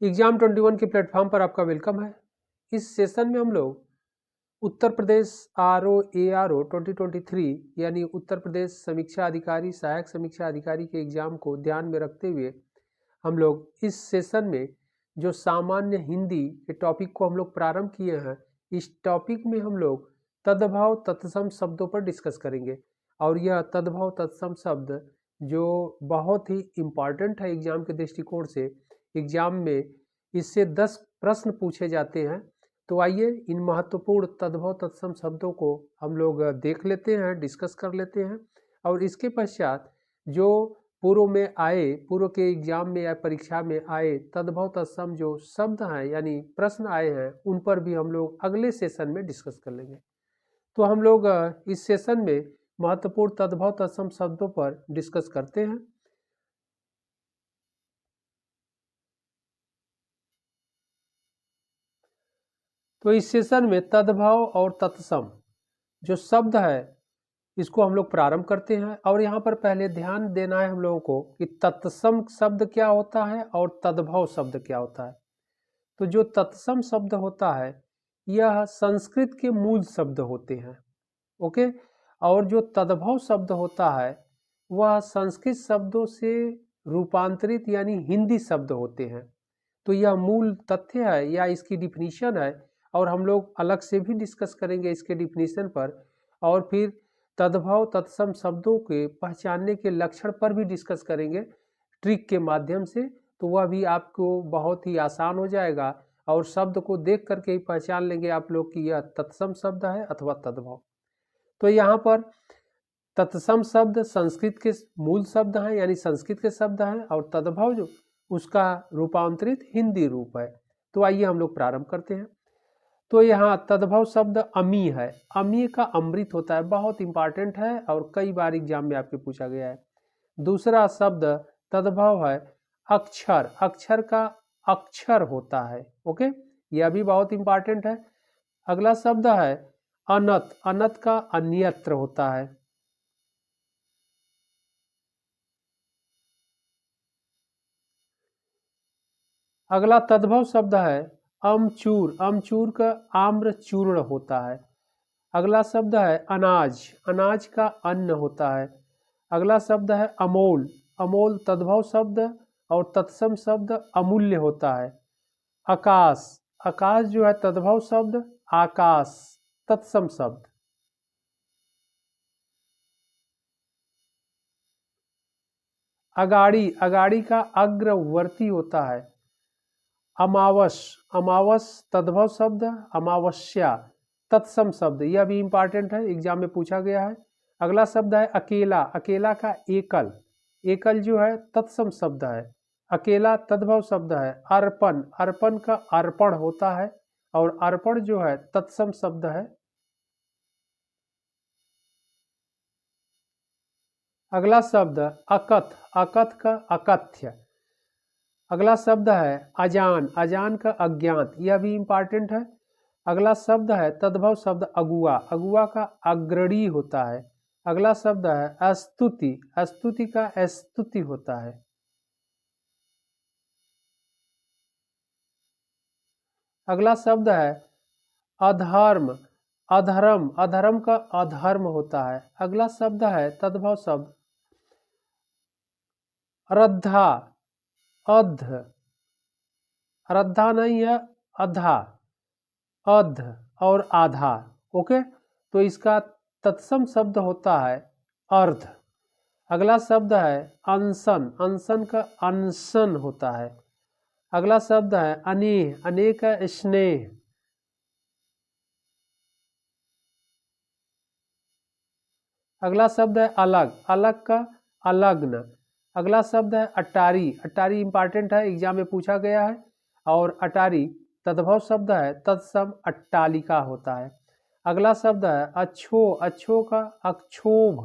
Exam 21 के platform पर आपका वेलकम है। इस सेशन में हम लोग उत्तर प्रदेश RO ARO 2023 यानी उत्तर प्रदेश समीक्षा अधिकारी सहायक समीक्षा अधिकारी के एग्जाम को ध्यान में रखते हुए हम लोग इस सेशन में जो सामान्य हिंदी के टॉपिक को हम लोग प्रारंभ किए हैं, इस टॉपिक में हम लोग तद्भव तत्सम शब्दों पर डिस्कस करेंगे। और यह तद्भव तत्सम शब्द जो बहुत ही इम्पॉर्टेंट है एग्जाम के दृष्टिकोण से, एग्जाम में इससे 10 प्रश्न पूछे जाते हैं। तो आइए इन महत्वपूर्ण तद्भव तत्सम शब्दों को हम लोग देख लेते हैं, डिस्कस कर लेते हैं। और इसके पश्चात जो पूर्व में आए, पूर्व के एग्जाम में या परीक्षा में आए तद्भव तत्सम जो शब्द हैं यानी प्रश्न आए हैं, उन पर भी हम लोग अगले सेशन में डिस्कस कर लेंगे। तो हम लोग इस सेशन में महत्वपूर्ण तद्भव तत्सम शब्दों पर डिस्कस करते हैं। तो इस सेशन में तद्भव और तत्सम जो शब्द है इसको हम लोग प्रारंभ करते हैं। और यहाँ पर पहले ध्यान देना है हम लोगों को कि तत्सम शब्द क्या होता है और तद्भव शब्द क्या होता है। तो जो तत्सम शब्द होता है यह संस्कृत के मूल शब्द होते हैं, ओके। और जो तद्भव शब्द होता है वह संस्कृत शब्दों से रूपांतरित यानी हिंदी शब्द होते हैं। तो यह मूल तथ्य है या इसकी डिफिनीशन है, और हम लोग अलग से भी डिस्कस करेंगे इसके डिफिनीशन पर। और फिर तद्भव तत्सम शब्दों के पहचानने के लक्षण पर भी डिस्कस करेंगे ट्रिक के माध्यम से। तो वह भी आपको बहुत ही आसान हो जाएगा और शब्द को देख करके ही पहचान लेंगे आप लोग कि यह तत्सम शब्द है अथवा तद्भव। तो यहाँ पर तत्सम शब्द संस्कृत के मूल शब्द हैं यानी संस्कृत के शब्द हैं, और तद्भव जो उसका रूपांतरित हिंदी रूप है। तो आइए हम लोग प्रारंभ करते हैं। तो यहाँ तद्भव शब्द अमी है। अमी का अमृत होता है, बहुत इंपॉर्टेंट है और कई बार एग्जाम में आपके पूछा गया है। दूसरा शब्द तद्भव है अक्षर। अक्षर का अक्षर होता है, ओके, यह भी बहुत इंपॉर्टेंट है। अगला शब्द है अनत। अनत का अन्यत्र होता है। अगला तद्भव शब्द है अमचूर। अमचूर का आम्र चूर्ण होता है। अगला शब्द है अनाज। अनाज का अन्न होता है। अगला शब्द है अमोल। अमोल तद्भव शब्द और तत्सम शब्द अमूल्य होता है। आकाश। आकाश जो है तद्भव शब्द, आकाश तत्सम शब्द। अगाड़ी। अगाड़ी का अग्रवर्ती होता है। अमावस। अमावस तद्भव शब्द, अमावस्या तत्सम शब्द, यह भी इंपॉर्टेंट है, एग्जाम में पूछा गया है। अगला शब्द है अकेला। अकेला का एकल। एकल जो है तत्सम शब्द है। अकेला तद्भव शब्द है। अर्पण। अर्पण का अर्पण होता है और अर्पण जो है तत्सम शब्द है। अगला शब्द अकथ। अकथ का अकथ्य। अगला शब्द है अजान। अजान का अज्ञात, यह भी इंपॉर्टेंट है। अगला शब्द है तद्भव शब्द अगुआ। अगुआ का अग्रणी होता है। अगला शब्द है स्तुति। स्तुति का स्तुति होता है। अगला शब्द है अधर्म। अधर्म। अधर्म का अधर्म होता है। अगला शब्द है तद्भव शब्द रद्धा। अध। रद्धा नहीं है, अधा। अध और आधा, ओके। तो इसका तत्सम शब्द होता है अर्ध। अगला शब्द है अनशन। अनशन का अनशन होता है। अगला शब्द है अनेह। अनेह का स्नेह। अगला शब्द है अलग। अलग का अलग्न। अगला शब्द है अटारी। अटारी इंपॉर्टेंट है, एग्जाम में पूछा गया है। और अटारी तद्भव शब्द है, तत्सम अट्टालिका होता है। अगला शब्द है अच्छो। अच्छो का अक्षोभ।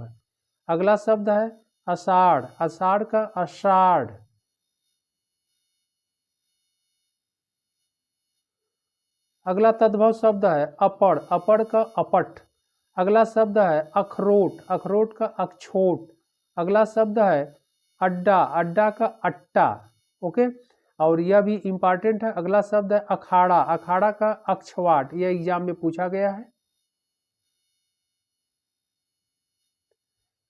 अगला शब्द है अषाढ़। अषाढ़ का अषाढ़। अगला तद्भव शब्द है अपड़। अपड़ का अपट। अगला शब्द है अखरोट। अखरोट का अक्षोट। अगला शब्द है अड्डा। अड्डा का अट्टा, ओके। और यह भी इंपॉर्टेंट है। अगला शब्द है अखाड़ा, अखाड़ा का अक्षवाट, यह एग्जाम में पूछा गया है।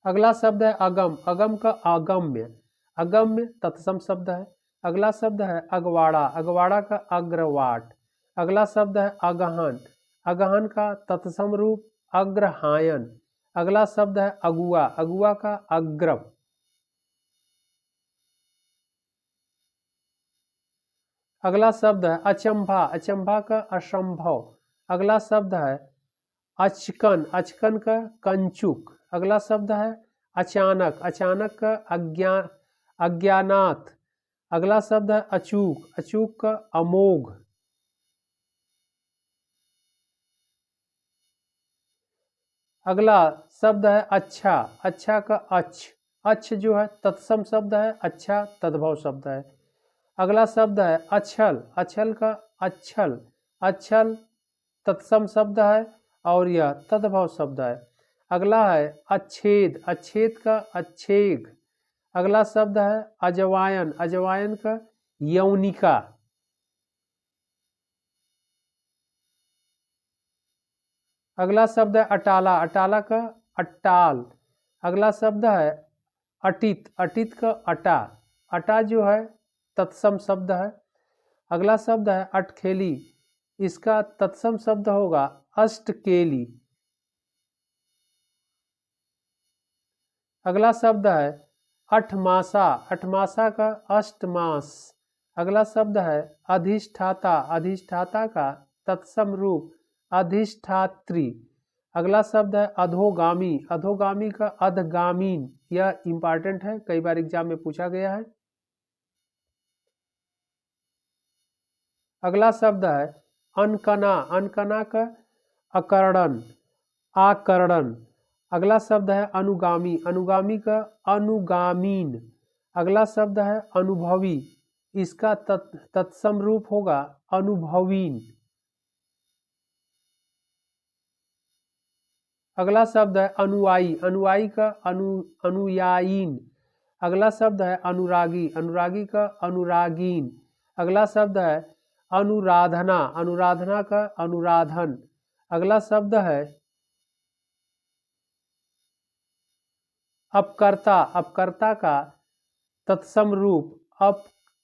अगला शब्द है अगम, अगम का अगम्य, अगम्य तत्सम शब्द है। अगला शब्द है अगवाड़ा, अगवाड़ा का अग्रवाट। अगला शब्द है अगहन, अगहन का तत्सम रूप अग्रहायन। अगला शब्द है अगुआ, अगुआ का अग्रव। अगला शब्द है अचंभा, अचंभा का असंभव। अगला शब्द है अचकन, अचकन का कंचुक। अगला शब्द है अचानक, अचानक का अज्ञानात। अगला शब्द है अचूक, अचूक का अमोघ। अगला शब्द है अच्छा, अच्छा का अच्छ, अच्छ जो है तत्सम शब्द है, अच्छा तद्भव शब्द है। अगला शब्द है अछल, अछल का अच्छल, अच्छल तत्सम शब्द है और यह तद्भव शब्द है। अगला है अच्छेद, अच्छेद का अच्छेग। अगला शब्द है अजवायन, अजवायन का यौनिका। अगला शब्द है अटाला, अटाला का अट्टाल। अगला शब्द है अटित, अटित का अटा, अटा जो है तत्सम शब्द है। अगला शब्द है अटखेली, इसका तत्सम शब्द होगा अष्टकेली। अगला शब्द है अठमासा, अठमासा का अष्टमास। अगला शब्द है अधिष्ठाता, अधिष्ठाता का तत्सम रूप अधिष्ठात्री। अगला शब्द है अधोगामी, अधोगामी का अधगामीन, यह इंपॉर्टेंट है, कई बार एग्जाम में पूछा गया है। अगला शब्द है अनकना, अनकना का अकर्णन, आकर्णन। अगला शब्द है अनुगामी, अनुगामी का अनुगामीन। अगला शब्द है अनुभवी, इसका तत्सम रूप होगा अनुभवीन। अगला शब्द है अनुयायी, अनुयायी का अनुयायीन। अगला शब्द है अनुरागी, अनुरागी का अनुरागीन। अगला शब्द है अनुराधना, अनुराधना का अनुराधन। अगला शब्द है अपकर्ता, अपकर्ता का तत्सम रूप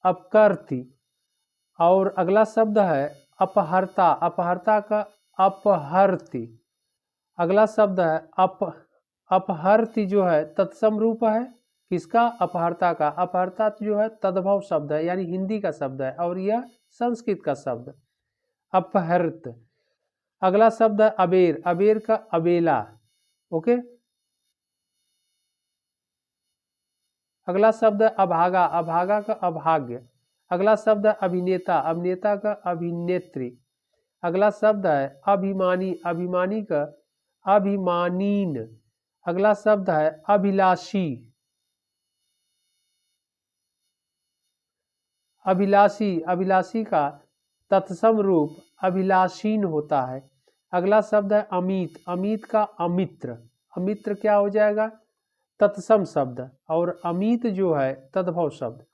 अपकर्ति। और अगला शब्द है अपहर्ता, अपहर्ता का अपहर्ति। अगला शब्द है अपहर्ति जो है तत्सम रूप है किसका, अपहर्ता का। अपहर्ता जो है तद्भव शब्द है, यानी हिंदी का शब्द है, और यह संस्कृत का शब्द अपहृत। अगला शब्द है अबेर, अबेर का अबेला। ओके। अगला शब्द है अभागा, अभागा का अभाग्य। अगला शब्द है अभिनेता, अभिनेता का अभिनेत्री। अगला शब्द है अभिमानी, अभिमानी का अभिमानीन। अगला शब्द है अभिलाषी, अभिलाषी, अभिलाषी का तत्सम रूप अभिलाषीन होता है। अगला शब्द है अमित, अमित का अमित्र। अमित्र क्या हो जाएगा, तत्सम शब्द, और अमित जो है तद्भव शब्द।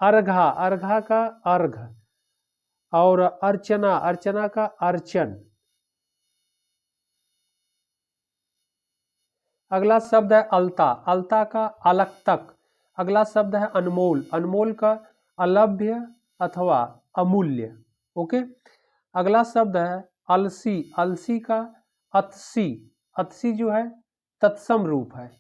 अर्घा, अर्घा का अर्घ, और अर्चना, अर्चना का अर्चन। अगला शब्द है अलता, अलता का अलक्तक। अगला शब्द है अनमोल, अनमोल का अलभ्य अथवा अमूल्य। ओके। अगला शब्द है अलसी, अलसी का अतसी, अतसी जो है तत्सम रूप है।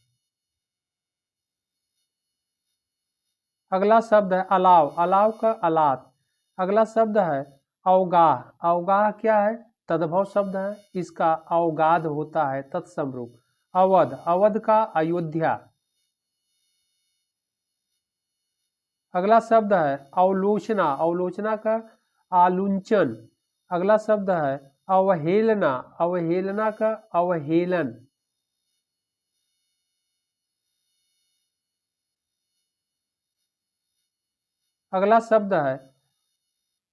अगला शब्द है अलाव, अलाव का अलात। अगला शब्द है अवगाह, अवगाह क्या है, तद्भव शब्द है, इसका अवगाध होता है तत्सम रूप। अवध, अवध का अयोध्या। अगला शब्द है अवलोचना, अवलोचना का आलुंचन। अगला शब्द है अवहेलना, अवहेलना का अवहेलन। अगला शब्द है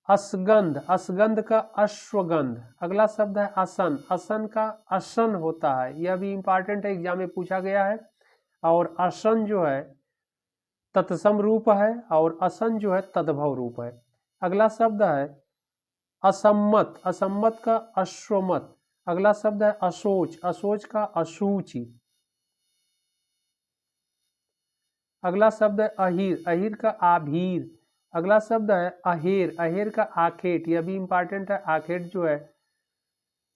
असगंध, असगंध का अश्वगंध। अगला शब्द है असन, असन का असन होता है, यह भी इंपॉर्टेंट है, एग्जाम में पूछा गया है। और असन जो है तत्सम रूप है और असन जो है तद्भव रूप है। अगला शब्द है असम्मत, असम्मत का अश्वमत। अगला शब्द है अशोच, अशोच का अशुचि। अगला शब्द है अहीर, अहीर का आभीर। अगला शब्द है अहेर, अहेर का आखेट। यह भी इंपॉर्टेंट है। आखेट जो है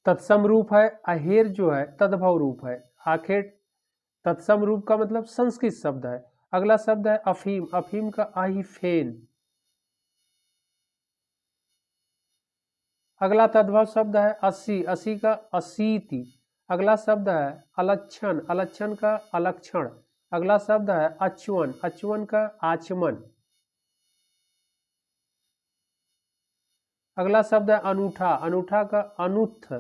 तत्सम रूप है, अहेर जो है तद्भव रूप है। आखेट तत्सम रूप का मतलब संस्कृत शब्द है। अगला शब्द है अफीम, अफीम का अहिफेन। अगला तद्भव शब्द है अस्सी, अस्सी का असीति। अगला शब्द है अलक्षण, अलक्षण का अलक्षण। अगला शब्द है अचुवन, अचुवन का आचमन। अगला शब्द है अनूठा, अनूठा का अनुत्थ।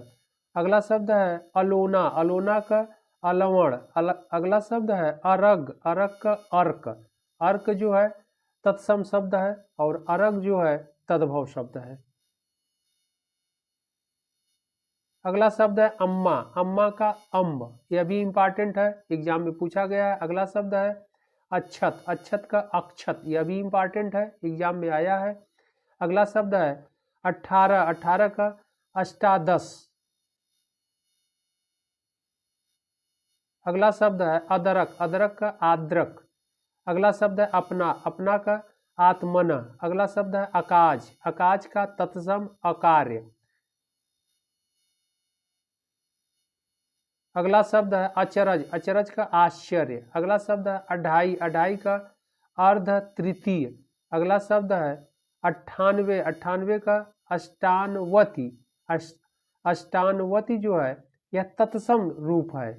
अगला शब्द है अलोना, अलोना का अलवण। अगला शब्द है अरग, अरग का अर्क। अर्क जो है तत्सम शब्द है और अरग जो है तद्भव शब्द है। अगला शब्द है अम्मा, अम्मा का अम्ब। यह भी इंपॉर्टेंट है, एग्जाम में पूछा गया है। अगला शब्द है अक्षत, अक्षत का अक्षत। यह भी इंपॉर्टेंट है, एग्जाम में आया है। अगला शब्द है 18, 18 का अष्टादश। अगला शब्द है अदरक, अदरक का आद्रक। अगला शब्द है अपना, अपना का आत्मन। अगला शब्द है अकाज, अकाज का तत्सम अकार्य। अगला शब्द है अचरज, अचरज का आश्चर्य। अगला शब्द है अढ़ाई, अढ़ाई का अर्ध तृतीय। अगला शब्द है 98, 98 का अष्टानवती। अष्टानवती जो है यह तत्सम रूप है।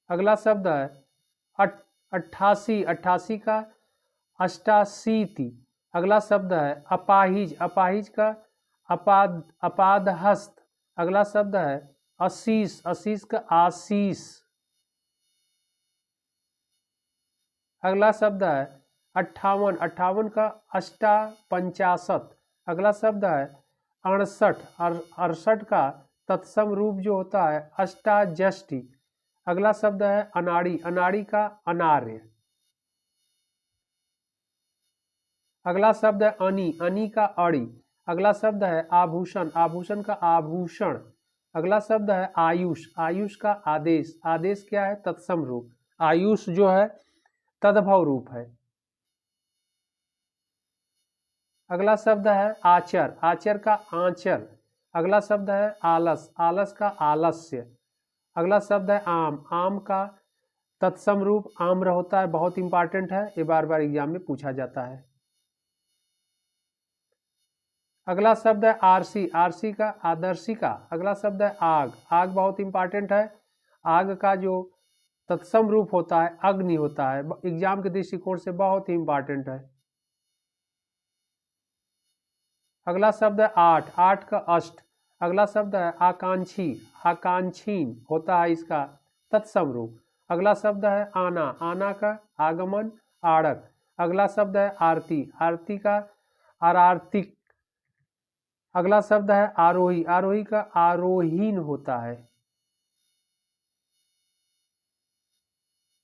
अगला शब्द है 88, 88 का अष्टाशीति। अगला शब्द है अपाहिज, अपाहिज का अपादहस्त। अगला शब्द है अशीष, अशीष का आशीष। अगला शब्द है 58, 58 का अष्टापंचाशत। अगला शब्द है 68, 68 का तत्सम रूप जो होता है अष्टाजष्टि। अगला शब्द है अनाड़ी, अनाड़ी का अनार्य। अगला शब्द है अनी, अनी का अड़ी। अगला शब्द है आभूषण, आभूषण का आभूषण। अगला शब्द है आयुष, आयुष का आदेश। आदेश क्या है? तत्सम रूप। आयुष जो है तद्भव रूप है। अगला शब्द है आचर, आचर का आंचल। अगला शब्द है आलस, आलस का आलस्य। अगला शब्द है आम, आम का तत्सम रूप आम्र होता है, बहुत इंपॉर्टेंट है, ये बार बार एग्जाम में पूछा जाता है। अगला शब्द है आरसी, आरसी का आदर्शिका। अगला शब्द है आग, आग बहुत इंपॉर्टेंट है। आग का जो तत्सम रूप होता है अग्नि होता है, एग्जाम के दृष्टिकोण से बहुत ही इंपॉर्टेंट है। अगला शब्द है आठ, आठ का अष्ट। अगला शब्द है आकांक्षी, आकांक्षीन होता है इसका तत्सम रूप। अगला शब्द है आना, आना का आगमन आड़क। अगला शब्द है आरती, आरती का आरार्तिक। अगला शब्द है आरोही, आरोही का आरोहीन होता है।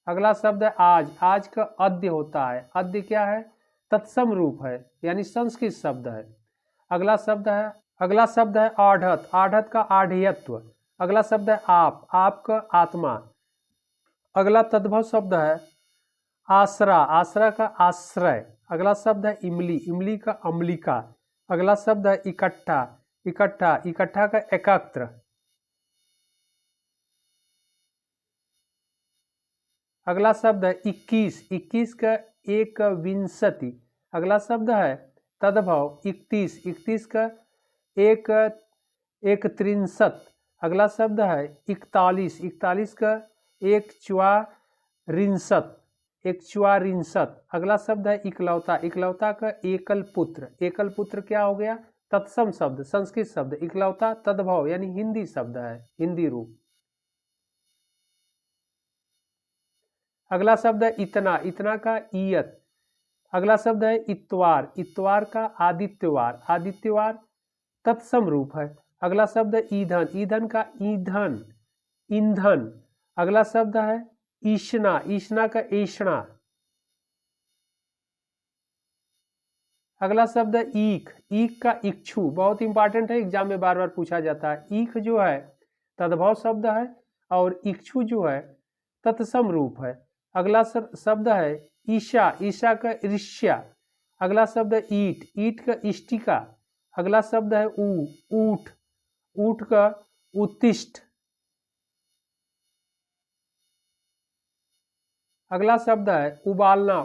अगला शब्द है आज, आज का अद्य होता है। अद्य क्या है? तत्सम रूप है, यानी संस्कृत शब्द है। अगला शब्द है आढ़त, आढ़त का आढ़यत्व। अगला शब्द है आप का आत्मा। अगला तद्भव शब्द है आसरा, आसरा का आश्रय। अगला शब्द है इमली, इमली का अम्लिका। अगला शब्द है इकट्ठा, इकट्ठा, इकट्ठा का एकत्र। अगला शब्द है 21, 21 का एक विंशति। अगला शब्द है तद्भव 31, 31 का एक एक त्रिंशत। अगला शब्द है 41, 41 का एक च्वारिंशत, एक च्वारिंशत। अगला शब्द है इकलौता, इकलौता का एकल पुत्र। एकल पुत्र क्या हो गया? तत्सम शब्द, संस्कृत शब्द। इकलौता तद्भव यानी हिंदी शब्द है, हिंदी रूप। अगला शब्द है इतना, इतना का ईयत। अगला शब्द है इतवार, इतवार का आदित्यवार, आदित्यवार तत्सम रूप है। अगला शब्द है ईंधन, ईंधन का ईंधन, ईंधन। अगला शब्द है ईशना, ईशना का ईशना। अगला शब्द है ईख, ईख का इक्षु, बहुत इंपॉर्टेंट है, एग्जाम में बार बार पूछा जाता है। ईख जो है तद्भव शब्द है और इक्षु जो है तत्सम रूप है। अगला शब्द है ईशा, ईशा का ईर्ष्या। अगला शब्द है ईट, ईट का इष्टिका। अगला शब्द है ऊठ, ऊठ का उत्तिष्ठ। अगला शब्द है उबालना,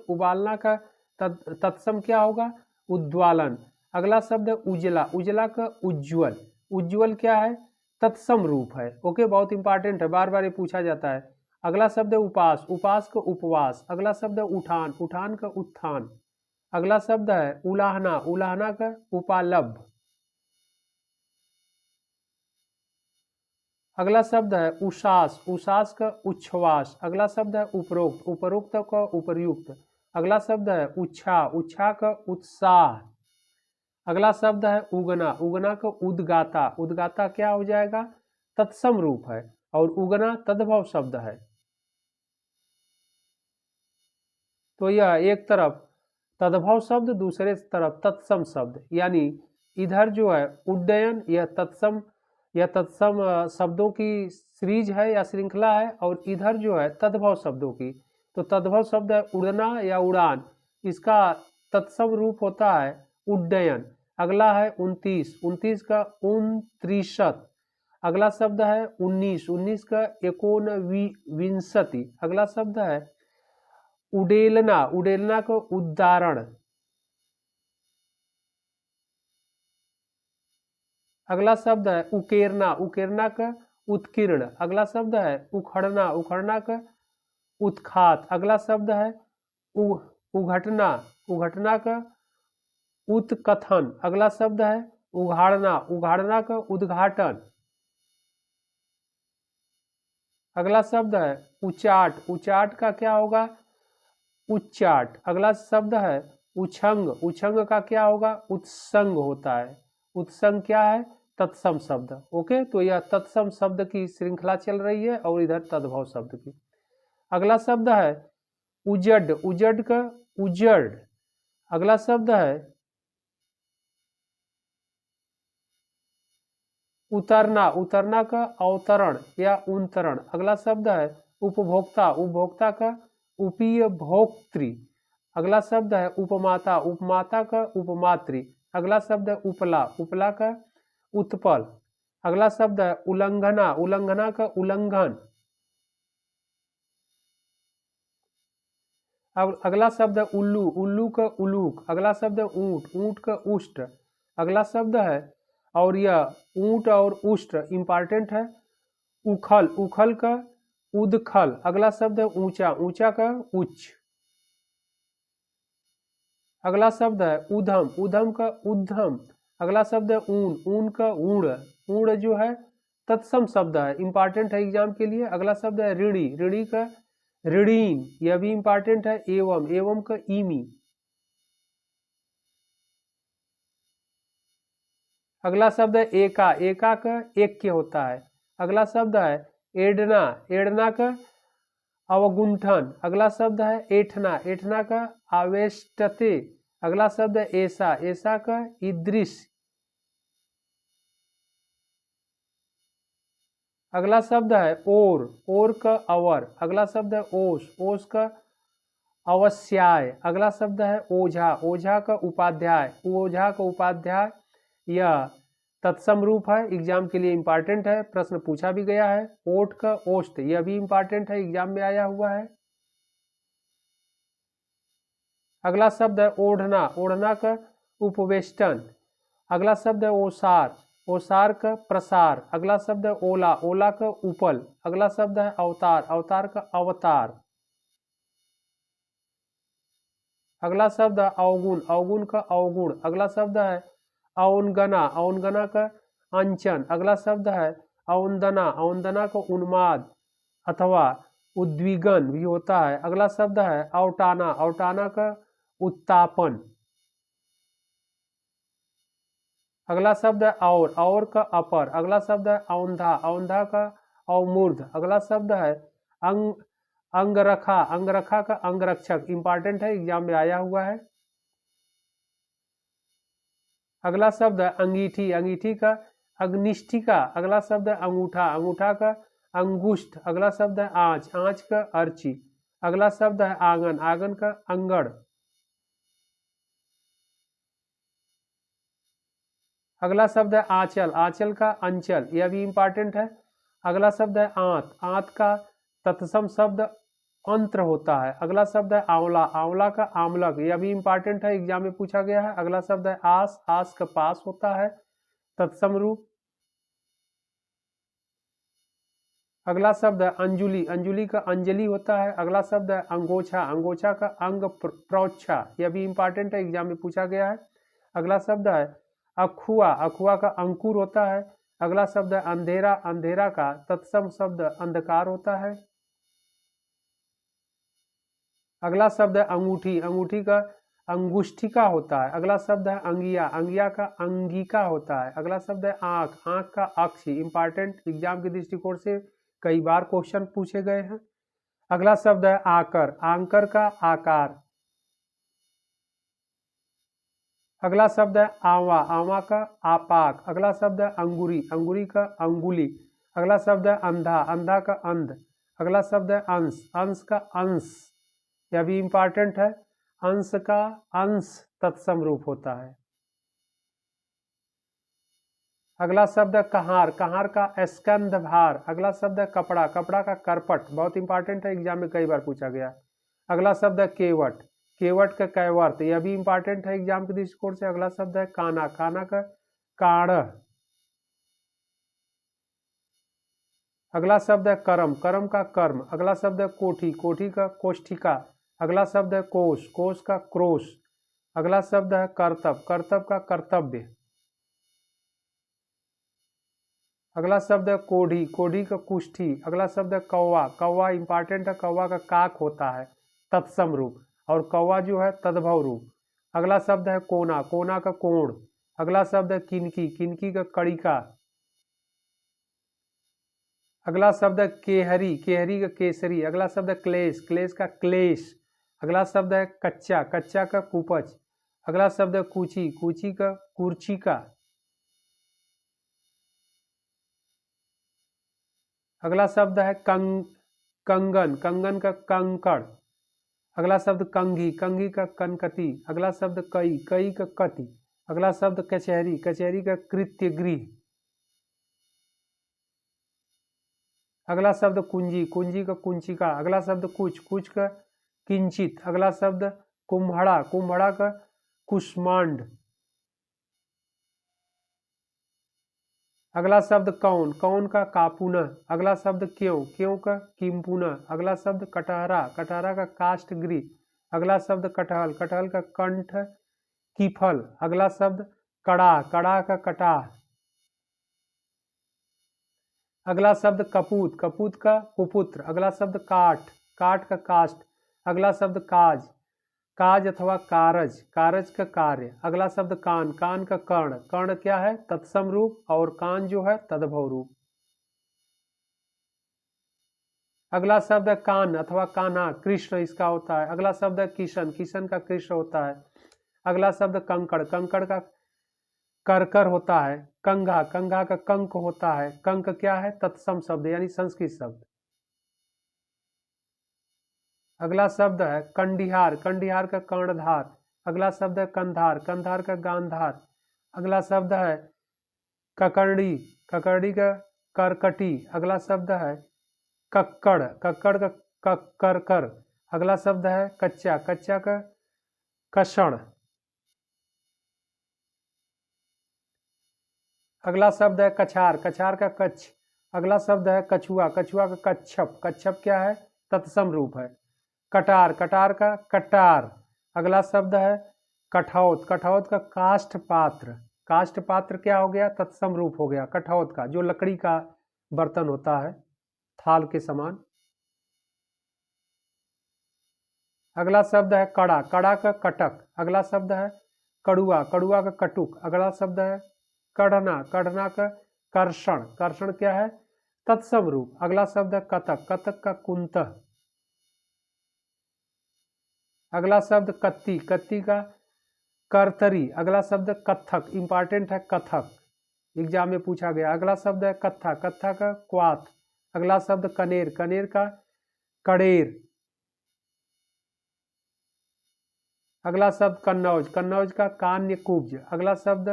उबालना का तत्सम क्या होगा? उद्वालन। अगला शब्द है उजला, उजला का उज्ज्वल, उज्ज्वल क्या है? तत्सम रूप है। ओके, बहुत इंपॉर्टेंट है, बार बार ये पूछा जाता है। अगला शब्द है उपास, उपास का उपवास। अगला शब्द है उठान, उठान का उत्थान। अगला शब्द है उलाहना, उलाहना का उपालब्ध। अगला शब्द है उषास, उषास का उच्छ्वास। अगला शब्द है उपरोक्त, उपरोक्त का उपर्युक्त। अगला शब्द है उच्छा, उच्छा का उत्साह। अगला शब्द है उगना, उगना का उद्गाता, उद्गाता क्या हो जाएगा? तत्सम रूप है और उगना तद्भव शब्द है। तो यह एक तरफ तद्भव शब्द, दूसरे तरफ तत्सम शब्द, यानी इधर जो है उड्डयन, यह तत्सम शब्दों की सीरीज है या श्रृंखला है, और इधर जो है तद्भव शब्दों की। तो तद्भव शब्द है उड़ना या उड़ान, इसका तत्सम रूप होता है उड्डयन। अगला है 29, 29 का उनत्रिशत। अगला शब्द है 19, 19 का एकोनविंशति। अगला शब्द है उडेलना, उडेलना का उद्दारण। अगला शब्द है उकेरना, उकेरना का उत्कीर्ण। अगला शब्द है उखड़ना, उखड़ना का उत्खात। अगला शब्द है उघटना, उघटना का उत्कथन। अगला शब्द है उघाड़ना, उघाड़ना का उद्घाटन। अगला शब्द है उचाट, उचाट का क्या होगा? उच्चाट। अगला शब्द है उछंग, उछंग का क्या होगा? उत्संग होता है। उत्संग क्या है? तत्सम शब्द। ओके, तो यह तत्सम शब्द की श्रृंखला चल रही है और इधर तद्भव शब्द की। अगला शब्द है उजड, उजड का उजड़। अगला शब्द है उतरना, उतरना का अवतरण या उन्तरण। अगला शब्द है उपभोक्ता, उपभोक्ता का उपीय भोक्तृ। अगला शब्द है उपमाता, उपमाता का उपमातृ। अगला शब्द है उपला, उपला का उत्पल। अगला शब्द है उल्लंघना, उल्लंघना का उल्लंघन। अब अगला शब्द है उल्लू, उल्लू का उलूक। अगला शब्द है ऊंट, ऊंट का उष्ट। अगला शब्द है, और यह ऊंट और उष्ट इंपॉर्टेंट है, उखल, उखल का उदखल। अगला शब्द है ऊंचा, ऊंचा का उच्च। अगला शब्द है उधम, उधम का उद्धम। अगला शब्द है ऊन, ऊन का ऊण। ऊण जो है तत्सम शब्द है, इंपॉर्टेंट है एग्जाम के लिए। अगला शब्द है ऋणी, ऋणी का ऋणीन, यह भी इंपॉर्टेंट है। एवं, एवं का ईमी। अगला शब्द है एका, एका का ऐक्य होता है। अगला शब्द है एडना, एडना का अवगुंठन। अगला शब्द है एठना, एठना का आवेष्टते। अगला शब्द है ऐसा, ऐसा का ईदृश। अगला शब्द है ओर का अवर। अगला शब्द है ओस, ओस का अवश्याय। अगला शब्द है ओझा, ओझा का उपाध्याय, ओझा का उपाध्याय। यह तत्सम रूप है, एग्जाम के लिए इंपॉर्टेंट है, प्रश्न पूछा भी गया है। ओठ का ओष्ठ, यह भी इंपॉर्टेंट है, एग्जाम में आया हुआ है। अगला शब्द है ओढ़ना, ओढ़ना का उपवेष्टन। अगला शब्द है ओसार, ओसार का प्रसार। अगला शब्द है ओला, ओला का उपल। अगला शब्द है अवतार, अवतार का अवतार। अगला शब्द है अवगुण, अवगुण का अवगुण। अगला शब्द है औनगना, औनगना का अंचन। अगला शब्द है औंदना, औंदना का उन्माद अथवा उद्विग्न भी होता है। अगला शब्द है औटाना, औटाना का उत्तापन। अगला शब्द है और का अपर। अगला शब्द है औंधा, औंधा का अवमूर्ध। अगला शब्द है अंग अंगरखा, अंगरखा का अंगरक्षक, इंपॉर्टेंट है, एग्जाम में आया हुआ है। अगला शब्द है अंगीठी, अंगीठी का अग्निष्ठिका, अगला शब्द है अंगूठा, अंगूठा का अंगुष्ठ, अगला शब्द है आंच, आंच का अर्ची, अगला शब्द है आंगन, आंगन का अंगड़, अगला शब्द है आंचल, आंचल का अंचल, यह भी इंपॉर्टेंट है। अगला शब्द है आंत, आंत का तत्सम शब्द अंत्र होता है, अगला शब्द है आंवला, आंवला का आमलक, यह भी इंपॉर्टेंट है, एग्जाम में पूछा गया है। अगला शब्द है आस, आस का पास होता है, तत्सम रूप। अगला शब्द है अंजुली, अंजुली का अंजलि होता है, अगला शब्द है अंगोछा, अंगोछा का अंग प्रोच्छा, यह भी इंपॉर्टेंट है, एग्जाम में पूछा गया है। अगला शब्द है अखुआ, अखुआ का अंकुर होता है, अगला शब्द है अंधेरा, अंधेरा का तत्सम शब्द अंधकार होता है। अगला शब्द है अंगूठी, अंगूठी का अंगुष्ठिका होता है, अगला शब्द है अंगिया, अंगिया का अंगिका होता है, अगला शब्द है आंख, आंख का अक्षि, इंपॉर्टेंट, एग्जाम के दृष्टिकोण से कई बार क्वेश्चन पूछे गए हैं। अगला शब्द है आकर, आंकर का आकार, अगला शब्द है आवा, आवा का आपाक, अगला शब्द है अंगुरी, अंगुरी का अंगुली, अगला शब्द है अंधा, अंधा का अंध, अगला शब्द है अंश, अंश का अंश, यह भी इंपॉर्टेंट है, अंश का अंश तत्सम रूप होता है। अगला शब्द है कहार, कहार का स्कंद भार, अगला शब्द है कपड़ा, कपड़ा का करपट, बहुत इंपॉर्टेंट है, एग्जाम में कई बार पूछा गया। अगला शब्द है केवट, केवट का कैवर्त, यह भी इंपॉर्टेंट है, एग्जाम के दृष्टिकोण से। अगला शब्द है काना, काना का काढ़, अगला शब्द है करम, करम का कर्म, अगला शब्द है कोठी, कोठी का कोष्ठिका, अगला शब्द है कोश, कोश का क्रोश, अगला शब्द है कर्तव्य, कर्तव्य का कर्तव्य, अगला शब्द है कोढ़ी, कोढ़ी का कुष्ठी, अगला शब्द है कौवा, कौवा इंपॉर्टेंट है, कौवा का काक होता है तत्सम रूप, और कौवा जो है तद्भव रूप। अगला शब्द है कोना, कोना का कोण, अगला शब्द है किनकी, किनकी का कड़िका, अगला शब्द है केहरी, केहरी का केसरी, अगला शब्द है क्लेश, क्लेश का क्लेश, अगला शब्द है कच्चा, कच्चा का कुपच, अगला शब्द है कूची, कूची का कुर्ची का, अगला शब्द है कंगन, कंगन का कंकड़, अगला शब्द कंघी, कंघी का कनकती, अगला शब्द कई, कई का कति, अगला शब्द कचहरी, कचहरी का कृत्य गृह, अगला शब्द कुंजी, कुंजी का कुंचिका, अगला शब्द कुछ, कुछ का किंचित, अगला शब्द कुम्हड़ा, कुम्हड़ा का कुष्मांड, अगला शब्द कौन, कौन का कापुना, अगला शब्द क्यों, क्यों का किमपुना, अगला शब्द कटहरा, कटहरा का काष्ठ गृह, अगला शब्द कटहल, कटहल का कंठ की फल, अगला शब्द कड़ा, कड़ा का कटाह, अगला शब्द कपूत, कपूत का कुपुत्र, अगला शब्द काठ, काठ का काष्ठ, अगला शब्द काज, काज अथवा कारज, कारज का कार्य, अगला शब्द कान, कान का कर्ण, कर्ण क्या है तत्सम रूप, और कान जो है तद्भव रूप। अगला शब्द है कान अथवा कान्हा, कृष्ण इसका होता है, अगला शब्द है किशन, किशन का कृष्ण होता है, अगला शब्द कंकड़, कंकड़ का करकर होता है, कंघा, कंघा का कंक होता है, कंक क्या है तत्सम शब्द यानी संस्कृत शब्द। अगला शब्द है कंडिहार, कंडिहार का कर्णधार, अगला शब्द है कंधार, कंधार का गांधार, अगला शब्द है ककरड़ी, ककरड़ी का करकटी, अगला शब्द है कक्कड़, कक्कड़ का कक्कर, अगला शब्द है कच्चा, कच्चा का कषण, अगला शब्द है कछार, कछार का कच्छ, अगला शब्द है कछुआ, कछुआ का कच्छप, कच्छप क्या है तत्सम रूप है, कटार, कटार का कटार, अगला शब्द है कठौत, कठौत का काष्ठ पात्र, काष्ठ पात्र क्या हो गया तत्सम रूप हो गया कठौत का, जो लकड़ी का बर्तन होता है थाल के समान। अगला शब्द है कड़ा, कड़ा का कटक, अगला शब्द है कड़ुआ, कड़ुआ का कटुक, अगला शब्द है कढ़ना, कढ़ना का कर्षण, कर्षण क्या है तत्सम रूप। अगला शब्द है कथक, कथक का कुंतः। अगला शब्द कत्ती, कत्ती का करतरी। अगला शब्द कथक, इंपॉर्टेंट है कथक, एग्जाम में पूछा गया। अगला शब्द है कत्था, कत्था का क्वाथ। अगला शब्द कनेर, कनेर का कड़ेर। अगला शब्द कन्नौज, कन्नौज का कान्य कुब्ज। अगला शब्द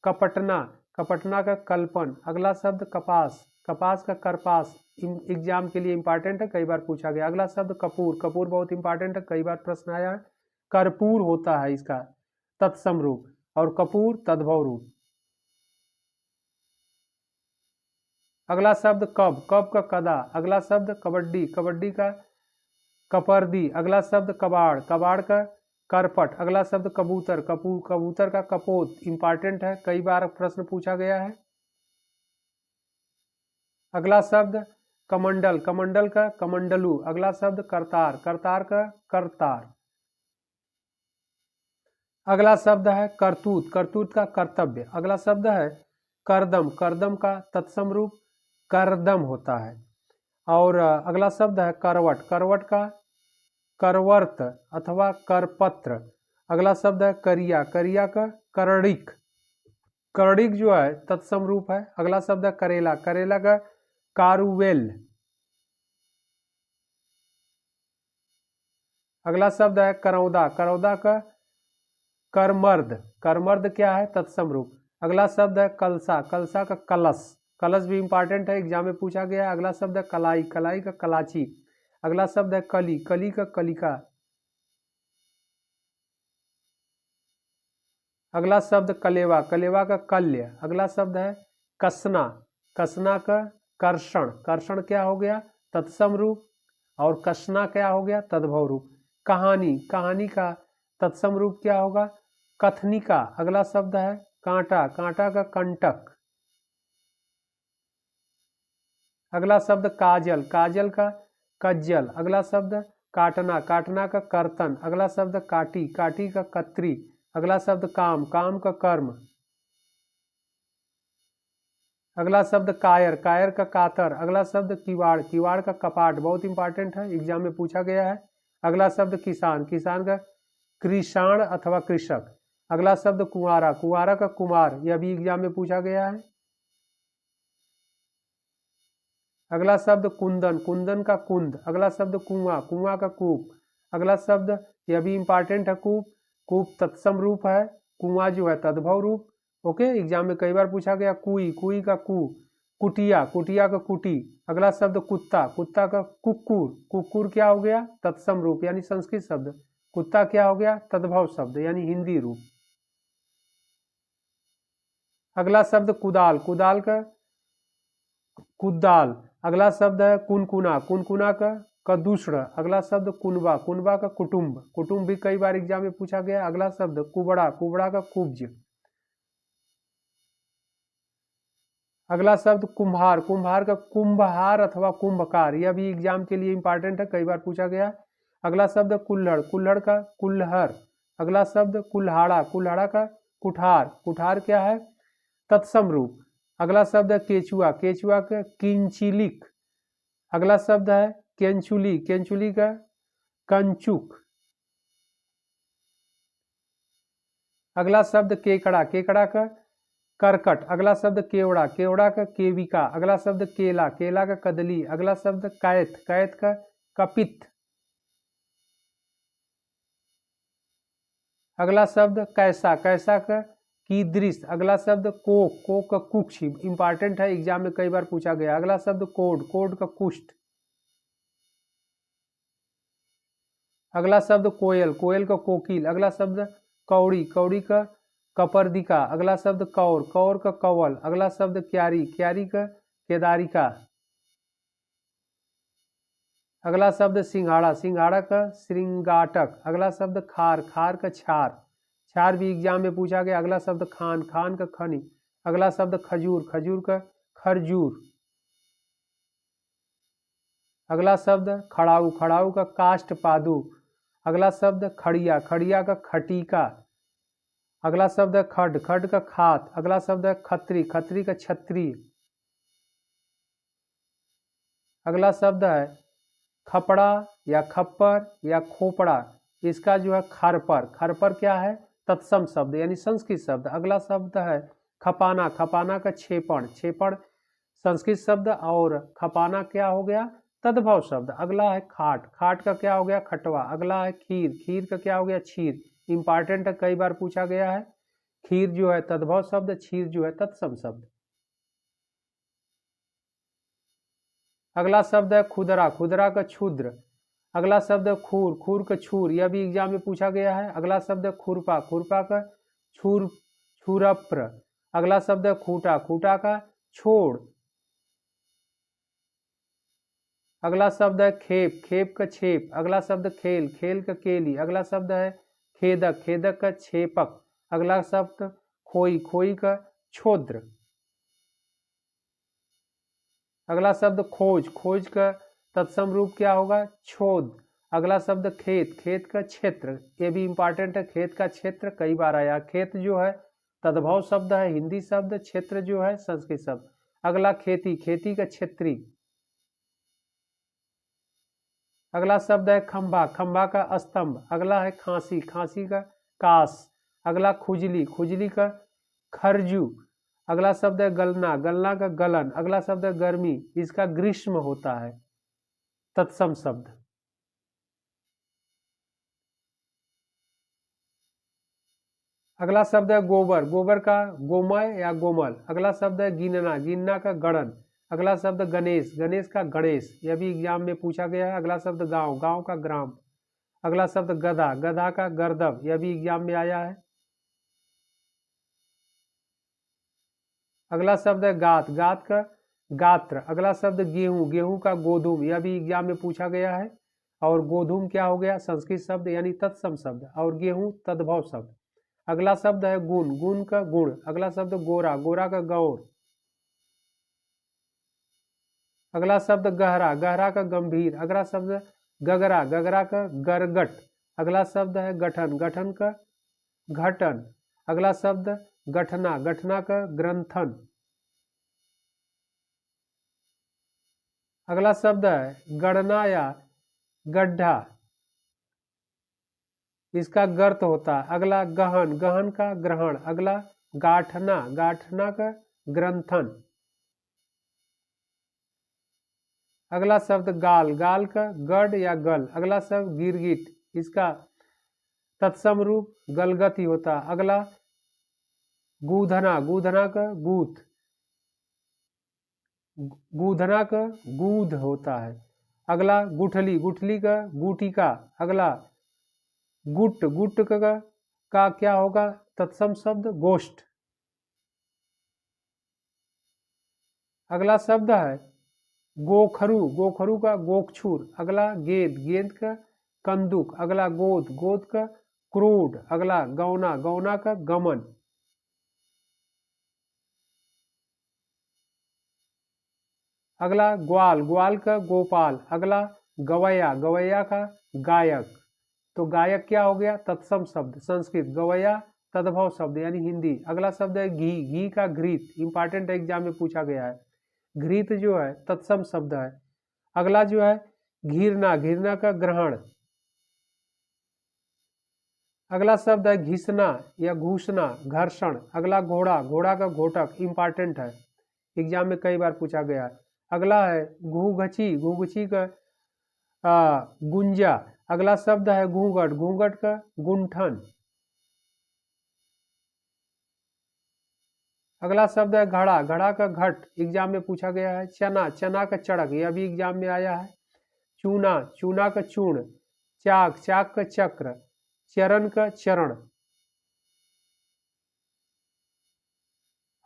कपटना, कपटना का कल्पन। अगला शब्द कपास, कपास का करपास, एग्जाम के लिए इंपॉर्टेंट है, कई बार पूछा गया। अगला शब्द कपूर, कपूर बहुत इंपॉर्टेंट है, कई बार प्रश्न आया है। कर्पूर होता है इसका तत्सम रूप, और कपूर तद्भव रूप। अगला शब्द कब, कब का कदा। अगला शब्द कबड्डी, कबड्डी का कपर्दी। अगला शब्द कबाड़, कबाड़ का करपट। अगला शब्द कबूतर, कबूतर का कपोत, इंपॉर्टेंट है, कई बार प्रश्न पूछा गया है। अगला शब्द कमंडल, कमंडल का कमंडलू। अगला शब्द करतार, करतार का करतार। अगला शब्द है करतूत, करतूत का कर्तव्य। अगला शब्द है करदम, करदम का तत्सम रूप करदम होता है। और अगला शब्द है करवट, करवट का करवर्त अथवा करपत्र। अगला शब्द है करिया, करिया का करड़िक, करड़िक जो है तत्सम रूप है। अगला शब्द है करेला, करेला का कारुवेल। अगला शब्द है करौदा, करौदा का करमर्द, करमर्द क्या है तत्सम रूप। अगला शब्द है कलसा, कलसा का कलश, कलश भी इंपॉर्टेंट है, एग्जाम में पूछा गया है। अगला शब्द है कलाई, कलाई का कलाची। अगला शब्द है कली, कली का कलिका। अगला शब्द कलेवा, कलेवा का कल्य। अगला शब्द है कसना, कसना का कर्षण, कर्षण क्या हो गया तत्सम रूप, और कसना क्या हो गया तद्भव रूप। कहानी, कहानी का तत्सम रूप क्या होगा कथनिका। अगला शब्द है कांटा, कांटा का कंटक। अगला शब्द काजल, काजल का कज्जल। अगला शब्द काटना, काटना का कर्तन। अगला शब्द काटी, काटी का कतरी। अगला शब्द काम, काम का कर्म। अगला शब्द कायर, कायर का कातर। अगला शब्द किवाड़, किवाड़ का कपाट, बहुत इंपॉर्टेंट है, एग्जाम में पूछा गया है। अगला शब्द किसान, किसान का कृषाण अथवा कृषक। अगला शब्द कुंवारा, कुंवारा का कुमार, यह भी एग्जाम में पूछा गया है। अगला शब्द कुंदन, कुंदन का कुंद। अगला शब्द कुआं, कुआं का कूप। अगला शब्द यह भी इंपॉर्टेंट है कूप, कूप तत्सम रूप है, कुआं जो है तद्भव रूप। ओके, एग्जाम में कई बार पूछा गया। कुई, कुई का कू। कुटिया, कुटिया का कुटी। अगला शब्द कुत्ता, कुत्ता का कुक्कुर, कुक्कुर क्या हो गया तत्सम रूप यानी संस्कृत शब्द। कुत्ता क्या हो गया तद्भव शब्द यानी हिंदी रूप। अगला शब्द कुदाल, कुदाल का कुदाल। अगला शब्द है कुनकुना, कुनकुना का कदूषण। अगला शब्द कुनबा, कुनबा का कुटुंब, कुटुंब भी कई बार एग्जाम में पूछा गया। अगला शब्द कुबड़ा, कुबड़ा का कुब्ज। अगला शब्द कुम्हार, कुम्हार का कुंभहार अथवा कुंभकार, यह भी एग्जाम के लिए इंपॉर्टेंट है, कई बार पूछा गया। अगला शब्द कुल्हड़, कुल्हड़ का कुल्हर। अगला शब्द कुल्हाड़ा, कुल्हाड़ा का कुठार, कुठार क्या है तत्सम रूप। अगला शब्द है केचुआ, केचुआ का किंचिलिक। अगला शब्द है केंचुली, केंचुली का कंचुक। अगला शब्द केकड़ा, केकड़ा का करकट। अगला शब्द केवड़ा, केवड़ा का केविका। अगला शब्द केला, केला का कदली। अगला शब्द कैथ, कैथ का कपित। अगला शब्द कैसा, कैसा का कीदृश। अगला शब्द कोक, कोक का कुक्ष, इंपॉर्टेंट है, एग्जाम में कई बार पूछा गया। अगला शब्द कोड, कोड का कुष्ठ। अगला शब्द कोयल, कोयल का कोकिल। अगला शब्द कौड़ी, कौड़ी का कपर्दिका। अगला शब्द कौर, कौर का कौवल। अगला शब्द क्यारी, क्यारी का केदारिका। अगला शब्द सिंघाड़ा, सिंघाड़ा का श्रृंगाटक। अगला शब्द खार, खार का छार, छार भी एग्जाम में पूछा गया। अगला शब्द खान, खान का खनी। अगला शब्द खजूर, खजूर का खरजूर। अगला शब्द खड़ाऊ, खड़ाऊ का काष्ठ पादु। अगला शब्द खड़िया, खड़िया का खटीका। अगला शब्द है खड, खड का खात। अगला शब्द है खत्री, खत्री का छत्री। अगला शब्द है खपड़ा या खप्पर या खोपड़ा, इसका जो है खरपर, खरपर क्या है? तत्सम शब्द यानी संस्कृत शब्द। अगला शब्द है खपाना, खपाना का छेपण, छेपण संस्कृत शब्द और खपाना क्या हो गया? तद्भव शब्द। अगला है खाट, खाट का क्या हो गया? खटवा। अगला है खीर, खीर का क्या हो गया? छीर। इंपॉर्टेंट है, कई बार पूछा गया है। खीर जो है तद्भव शब्द, छीर जो है तत्सम शब्द। अगला शब्द है खुदरा, खुदरा का क्षुद्र। अगला शब्द है खूर, खूर का छूर, यह भी एग्जाम में पूछा गया है। अगला शब्द है खुरपा, खुरपा का छूर, छुरप्र। अगला शब्द है खूटा, खूटा का छोड़। अगला शब्द है खेप, खेप का छेप। अगला शब्द खेल, खेल का केली। अगला शब्द है खेदक, खेदक का छेपक। अगला शब्द खोई, खोई का छोद्र। अगला शब्द खोज, खोज का तत्सम रूप क्या होगा? छोद। अगला शब्द खेत, खेत का क्षेत्र, ये भी इंपॉर्टेंट है। खेत का क्षेत्र कई बार आया। खेत जो है तद्भव शब्द है, हिंदी शब्द। क्षेत्र जो है संस्कृत शब्द। अगला खेती, खेती का क्षेत्री। अगला शब्द है खंभा, खंभा का स्तंभ। अगला है खांसी, खांसी का कास। अगला खुजली, खुजली का खरजू। अगला शब्द है गलना, गलना का गलन। अगला शब्द है गर्मी, इसका ग्रीष्म होता है, तत्सम शब्द। अगला शब्द है गोबर, गोबर का गोमय या गोमल। अगला शब्द है गिनना, गिनना का गणन। अगला शब्द गणेश, गणेश का गणेश, यह भी एग्जाम में पूछा गया है। अगला शब्द गांव, गांव का ग्राम। अगला शब्द गधा, गधा का गर्दभ, यह भी एग्जाम में आया है। अगला शब्द है गात, गात का गात्र। अगला शब्द गेहूं, गेहूं का गोधूम, यह भी एग्जाम में पूछा गया है। और गोधूम क्या हो गया? संस्कृत शब्द यानी तत्सम शब्द, और गेहूं तद्भव शब्द। अगला शब्द है गुण, गुण का गुण। अगला शब्द गोरा, गोरा का गौर। अगला शब्द गहरा, गहरा का गंभीर। अगला शब्द गगरा, गगरा का गरगट। अगला शब्द है गठन, गठन का घटन। अगला शब्द गठना, गठना का ग्रंथन। अगला शब्द है गणना या गड्ढा, इसका गर्त होता है। अगला गहन, गहन का ग्रहण। अगला गाठना, गाठना का ग्रंथन। अगला शब्द गाल, गाल का गढ़ या गल। अगला शब्द गिरगिट, इसका तत्सम रूप गलगति होता है। अगला गूधना, गूधना का गूथ, गूधना का गूध होता है। अगला गुठली, गुठली का गुटिका। अगला गुट, गुट का क्या होगा? तत्सम शब्द गोष्ठ। अगला शब्द है गोखरू, गोखरू का गोक्षुर। अगला गेंद, गेंद का कंदुक। अगला गोद, गोद का क्रोध। अगला गौना, गौना का गमन। अगला ग्वाल, ग्वाल का गोपाल। अगला गवैया, गवैया का गायक। तो गायक क्या हो गया? तत्सम शब्द संस्कृत। गवैया तद्भव शब्द यानी हिंदी। अगला शब्द है घी, घी का घृत, इंपॉर्टेंट एग्जाम में पूछा गया है। घृत जो है तत्सम शब्द है। अगला जो है घिरना, घिरना का ग्रहण। अगला शब्द है घिसना या घूसना, घर्षण। अगला घोड़ा, घोड़ा का घोटक, इंपॉर्टेंट है, एग्जाम में कई बार पूछा गया है। अगला है घूघची, घूघची का गुंजा। अगला शब्द है घूंघट, घूंघट का गुंठन। अगला शब्द है घड़ा, घड़ा का घट, एग्जाम में पूछा गया है। चना, चना का चड़क, यह भी एग्जाम में आया है। चूना, चूना का चूर्ण। चाक, चाक का चक्र। चरण का चरण।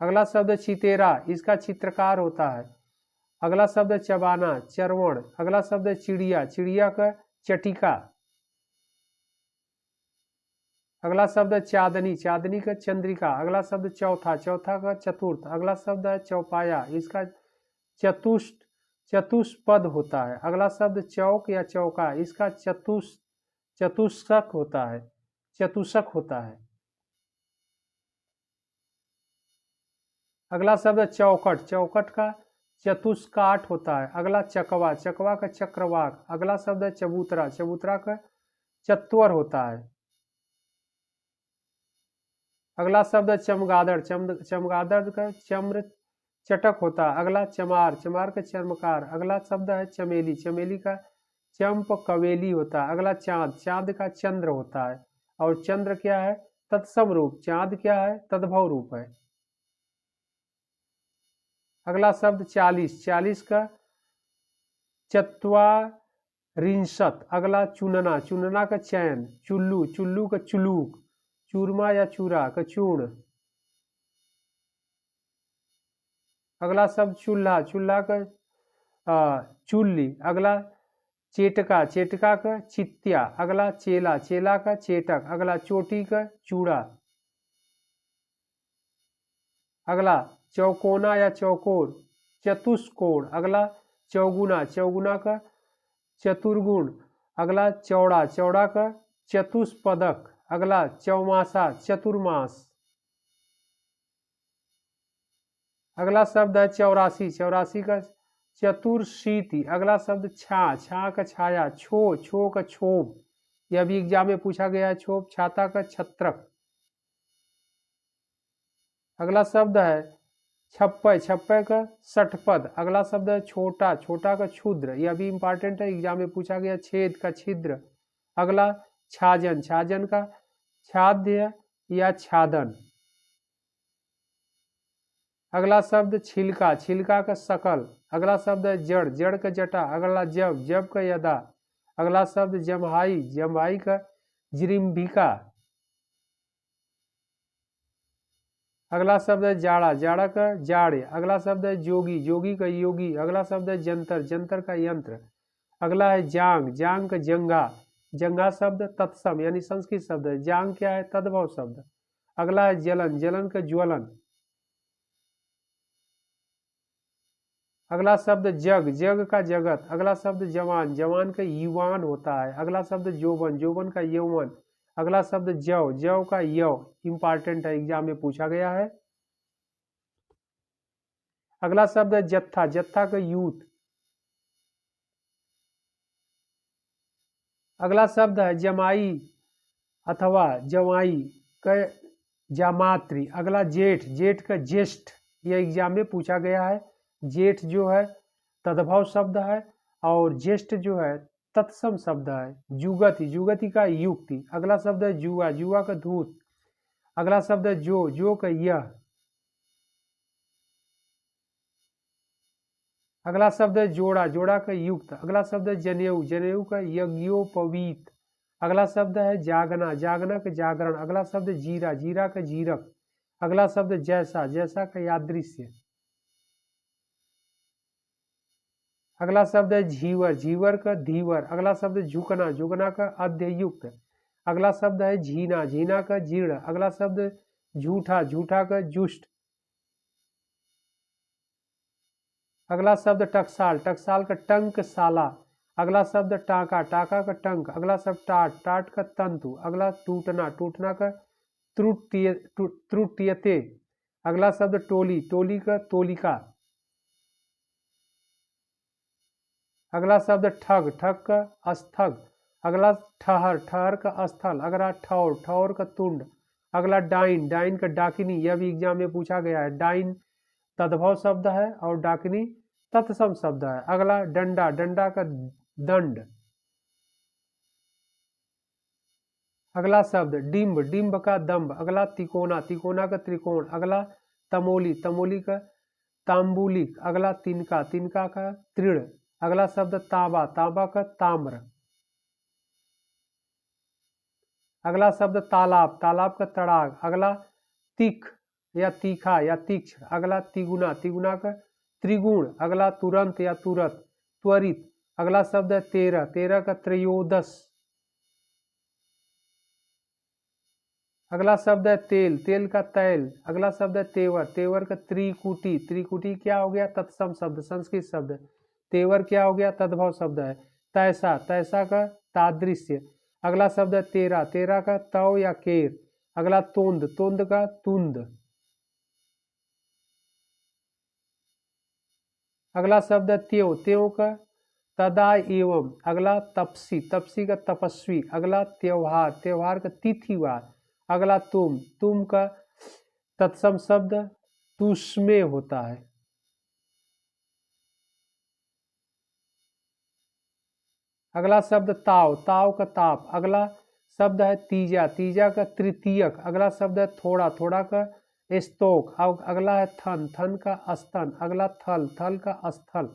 अगला शब्द चितेरा, इसका चित्रकार होता है। अगला शब्द चबाना, चरवण। अगला शब्द चिड़िया, चिड़िया का चटिका। अगला शब्द चांदनी, चांदनी का चंद्रिका। अगला शब्द चौथा, चौथा का चतुर्थ। अगला शब्द है चौपाया, इसका चतुष्ट, चतुष्पद होता है। अगला शब्द चौक या चौका, इसका चतुष्क होता है, चतुष्क होता है। अगला शब्द चौकट, चौकट का चतुष्काठ होता है। अगला चकवा, चकवा का चक्रवाक। अगला शब्द है चबूतरा, चबूतरा का चत्वर होता है। अगला शब्द है चमगादड़, चमगादड़ का चम्र चटक होता है। अगला चमार, चमार का चर्मकार। अगला शब्द है चमेली, चमेली का चंप कवेली होता है। अगला चांद, चांद का चंद्र होता है। और चंद्र क्या है? तत्सम रूप। चांद क्या है? तद्भव रूप है। अगला शब्द 40, 40 का चत्वारिंशत। अगला चुनना, चुनना का चयन। चुल्लू, चुल्लू का चुलूक। चूरमा या चूरा का चूर्ण। अगला शब्द चूल्हा, चूल्हा का चुल्ली। अगला चेटका, चेटका का चित्या। अगला चेला, चेला का चेटक। अगला चोटी का चूड़ा। अगला चौकोना या चौकोर, चतुष्कोण। अगला चौगुना, चौगुना का चतुर्गुण। अगला चौड़ा, चौड़ा का चतुष्पदक। अगला चौमासा, चतुर्मास। अगला शब्द है 84, 84 का चतुर्शीति। अगला शब्द छा, छा का छाया। छो, छो का क्षोभ। यह भी एग्जाम में पूछा गया है। क्षोभ। छाता का छत्रक। अगला शब्द है छप्पय, छप्पय का षटपद। अगला शब्द है छोटा, छोटा का क्षुद्र। यह भी इंपॉर्टेंट है, एग्जाम में पूछा गया। छेद का छिद्र। अगला छाजन, छाजन का छाद्य या छादन। अगला शब्द छिलका, छिलका का शकल। अगला शब्द है जड़, जड़ का जटा। अगला जब, जब का यदा। अगला शब्द जम्हाई, जम्हाई का जिरिम्भिका। अगला शब्द है जाड़ा, जाड़ा का जाड़े। अगला शब्द है जोगी, जोगी का योगी। अगला शब्द है जंतर, जंतर का यंत्र। अगला है जांग, जांग का जंगा। जंगा शब्द तत्सम यानी संस्कृत शब्द है। जांग क्या है? तद्भव शब्द। अगला है जलन, जलन का ज्वलन। अगला शब्द जग, जग का जगत। अगला शब्द जवान, जवान का युवान होता है। अगला शब्द जोबन, जोबन का यौवन। अगला शब्द जव, जव का यव। इंपॉर्टेंट है, एग्जाम में पूछा गया है। अगला शब्द है जत्था, जत्था का यूथ। अगला शब्द है जमाई अथवा जवाई का जामात्री। अगला जेठ, जेठ का ज्येष्ठ। यह एग्जाम में पूछा गया है। जेठ जो है तद्भव शब्द है और ज्येष्ठ जो है तत्सम शब्द है। जुगति, जुगति का युक्ति। अगला शब्द है जुआ, जुआ का धूत। अगला शब्द है जो, जो का यह। अगला शब्द है जोड़ा, जोड़ा का युक्त। अगला शब्द है जनेऊ, जनेऊ का यज्ञोपवीत। अगला शब्द है जागना, जागना का जागरण। अगला शब्द है जीरा, जीरा का जीरक। अगला शब्द जैसा, जैसा का यादृश्य। अगला शब्द है झीवर, झीवर का धीवर। अगला शब्द है झुकना, झुकना का अध्ययुक्त। अगला शब्द है झीना, झीना का जीर्ण। अगला शब्द झूठा, झूठा का जुष्ट। अगला शब्द टकसाल, टकसाल का टंकशाला। अगला शब्द टाका, टाका का टंक। अगला शब्द टाट, टाट का तंतु। अगला टूटना, टूटना का त्रुट्यते। अगला शब्द टोली, टोली का तोलिका। अगला शब्द ठग, ठग का अस्थग। अगला ठहर, ठहर का स्थल। अगला ठौर, ठौर का तुंड। अगला डाइन, डाइन का डाकिनी। यह भी एग्जाम में पूछा गया है। डाइन तद्भव शब्द है और डाकिनी तत्सम शब्द है। अगला डंडा, डंडा का दंड। अगला शब्द डिंब, डिंब का दंब। अगला तिकोना, तिकोना का त्रिकोण। अगला तमोली, तमोली का तांबुलिक। अगला तिनका, तिनका का तृण। अगला शब्द तांबा, तांबा का ताम्र। अगला शब्द तालाब, तालाब का तड़ाग। अगला तिख या तीखा या तीक्ष्ण। अगला तिगुना, तिगुना का त्रिगुण। अगला तुरंत या तुरत, त्वरित। अगला शब्द है तेरह, तेरह का त्रयोदश। अगला शब्द है तेल, तेल का तैल। अगला शब्द है तेवर, तेवर का त्रिकुटी। त्रिकुटी क्या हो गया? तत्सम शब्द, संस्कृत शब्द। तेवर क्या हो गया? तद्भव शब्द है। तैसा, तैसा का तादृश्य। अगला शब्द है तेरा, तेरा का तव या केर। अगला तोंद, तोंद का तुंद। अगला शब्द है त्यों, त्यों का तदा एवं, अगला तपसी, तपसी का तपस्वी, अगला त्योहार, त्योहार का तिथिवार, अगला तुम का तत्सम शब्द तुष्मे होता है। अगला शब्द ताव, ताव का ताप, अगला शब्द है तीजा, तीजा का तृतीयक, अगला शब्द है थोड़ा, थोड़ा का स्तोक, अगला है थन, थन का स्तन, अगला थल, थल का स्थल,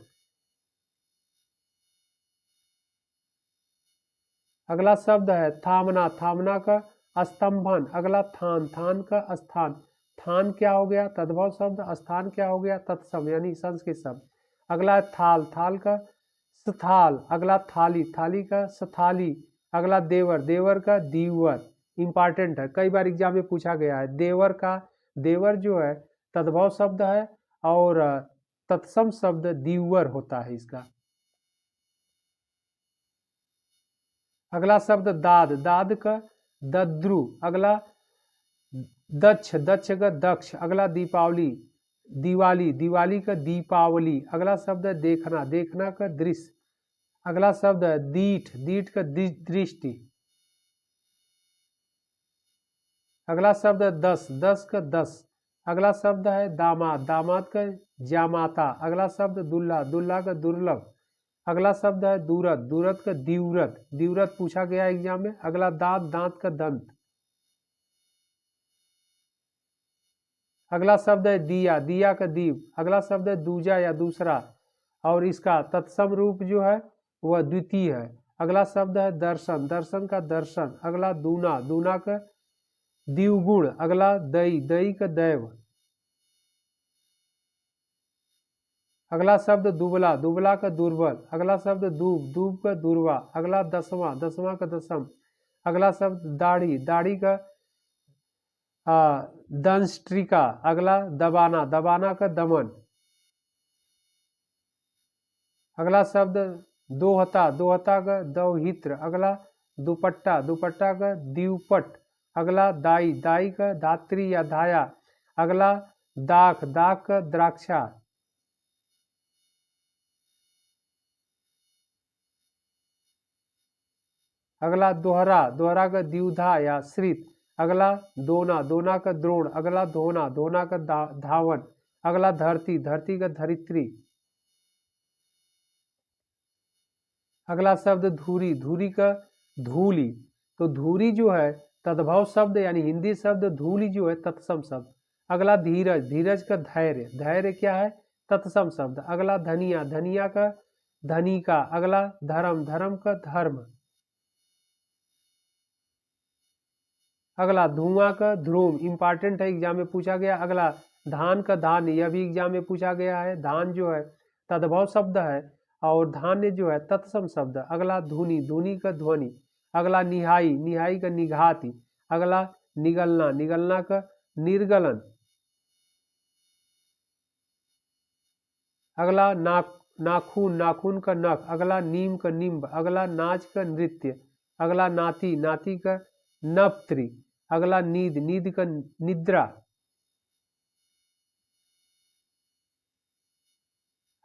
अगला शब्द है थामना, थामना का स्तंभन, अगला थान, थान का स्थान, थान क्या हो गया तद्भव शब्द, स्थान क्या हो गया तत्सम यानी संस्कृत शब्द, अगला है थाल, थाल का स्थाल, अगला थाली, थाली का स्थाली, अगला देवर, देवर का दीवर, इंपॉर्टेंट है कई बार एग्जाम में पूछा गया है। देवर का, देवर जो है तद्भव शब्द है और तत्सम शब्द दीवर होता है इसका। अगला शब्द दाद, दाद का दद्रु, अगला दक्ष, दक्ष का दक्ष, अगला दीपावली, दिवाली, दिवाली का दीपावली, अगला शब्द है देखना, देखना का दृश्य, अगला शब्द है दीठ, दीठ का दृष्टि, अगला शब्द है दस, दस का दस, अगला शब्द है दामाद, दामाद का जामाता, अगला शब्द दुल्हा, दुल्हा का दुर्लभ, अगला शब्द है दूरत, दूरत का दिवरत, दिवरत पूछा गया एग्जाम में, अगला दांत, दांत का दंत, अगला शब्द है दिया, दिया का दीप, अगला शब्द है दूजा या दूसरा और इसका तत्सम रूप जो है वह द्वितीय है, अगला शब्द है दर्शन, दर्शन का दर्शन, अगला दूना, दूना का द्विगुण, अगला दई, दई का दैव, अगला शब्द दुबला, दुबला का दुर्बल, अगला शब्द दूब, दूब का दुर्वा, अगला दसवां, दसवां का दसम, अगला शब्द दाढ़ी, दाढ़ी का दंष्ट्रिका, अगला दबाना, दबाना का दमन, अगला शब्द दोहता, दोहता का दौहित्र, अगला दुपट्टा, दुपट्टा का द्विपट, अगला दाई, दाई का धात्री या धाया, अगला दाख, दाख का द्राक्षा, अगला दोहरा, दोहरा का द्विधा या श्रित, अगला दोना, दोना का द्रोण, अगला धोना, धोना का धावन, अगला धरती, धरती का धरित्री, अगला शब्द धूरी, धूरी का धूली, तो धूरी जो है तद्भव शब्द यानी हिंदी शब्द, धूली जो है तत्सम शब्द, अगला धीरज, धीरज का धैर्य, धैर्य क्या है तत्सम शब्द, अगला धनिया, धनिया का धनी का, अगला धर्म, धर्म का धर्म, अगला धुआं का ध्रुव, इंपॉर्टेंट है एग्जाम में पूछा गया, अगला धान का धान्य, यह भी एग्जाम में पूछा गया है, धान जो है तद्भव शब्द है और धान्य जो है तत्सम शब्द, अगला धुनी, धुनी का ध्वनि, अगला निहाई, निहाई का निघाती, अगला निगलना, निगलना का निर्गलन, अगला नाखून, नाखून का नख, अगला नीम का निम्ब, अगला नाच का नृत्य, अगला नाती, नाती का नपत्री, अगला नींद, नींद का निद्रा,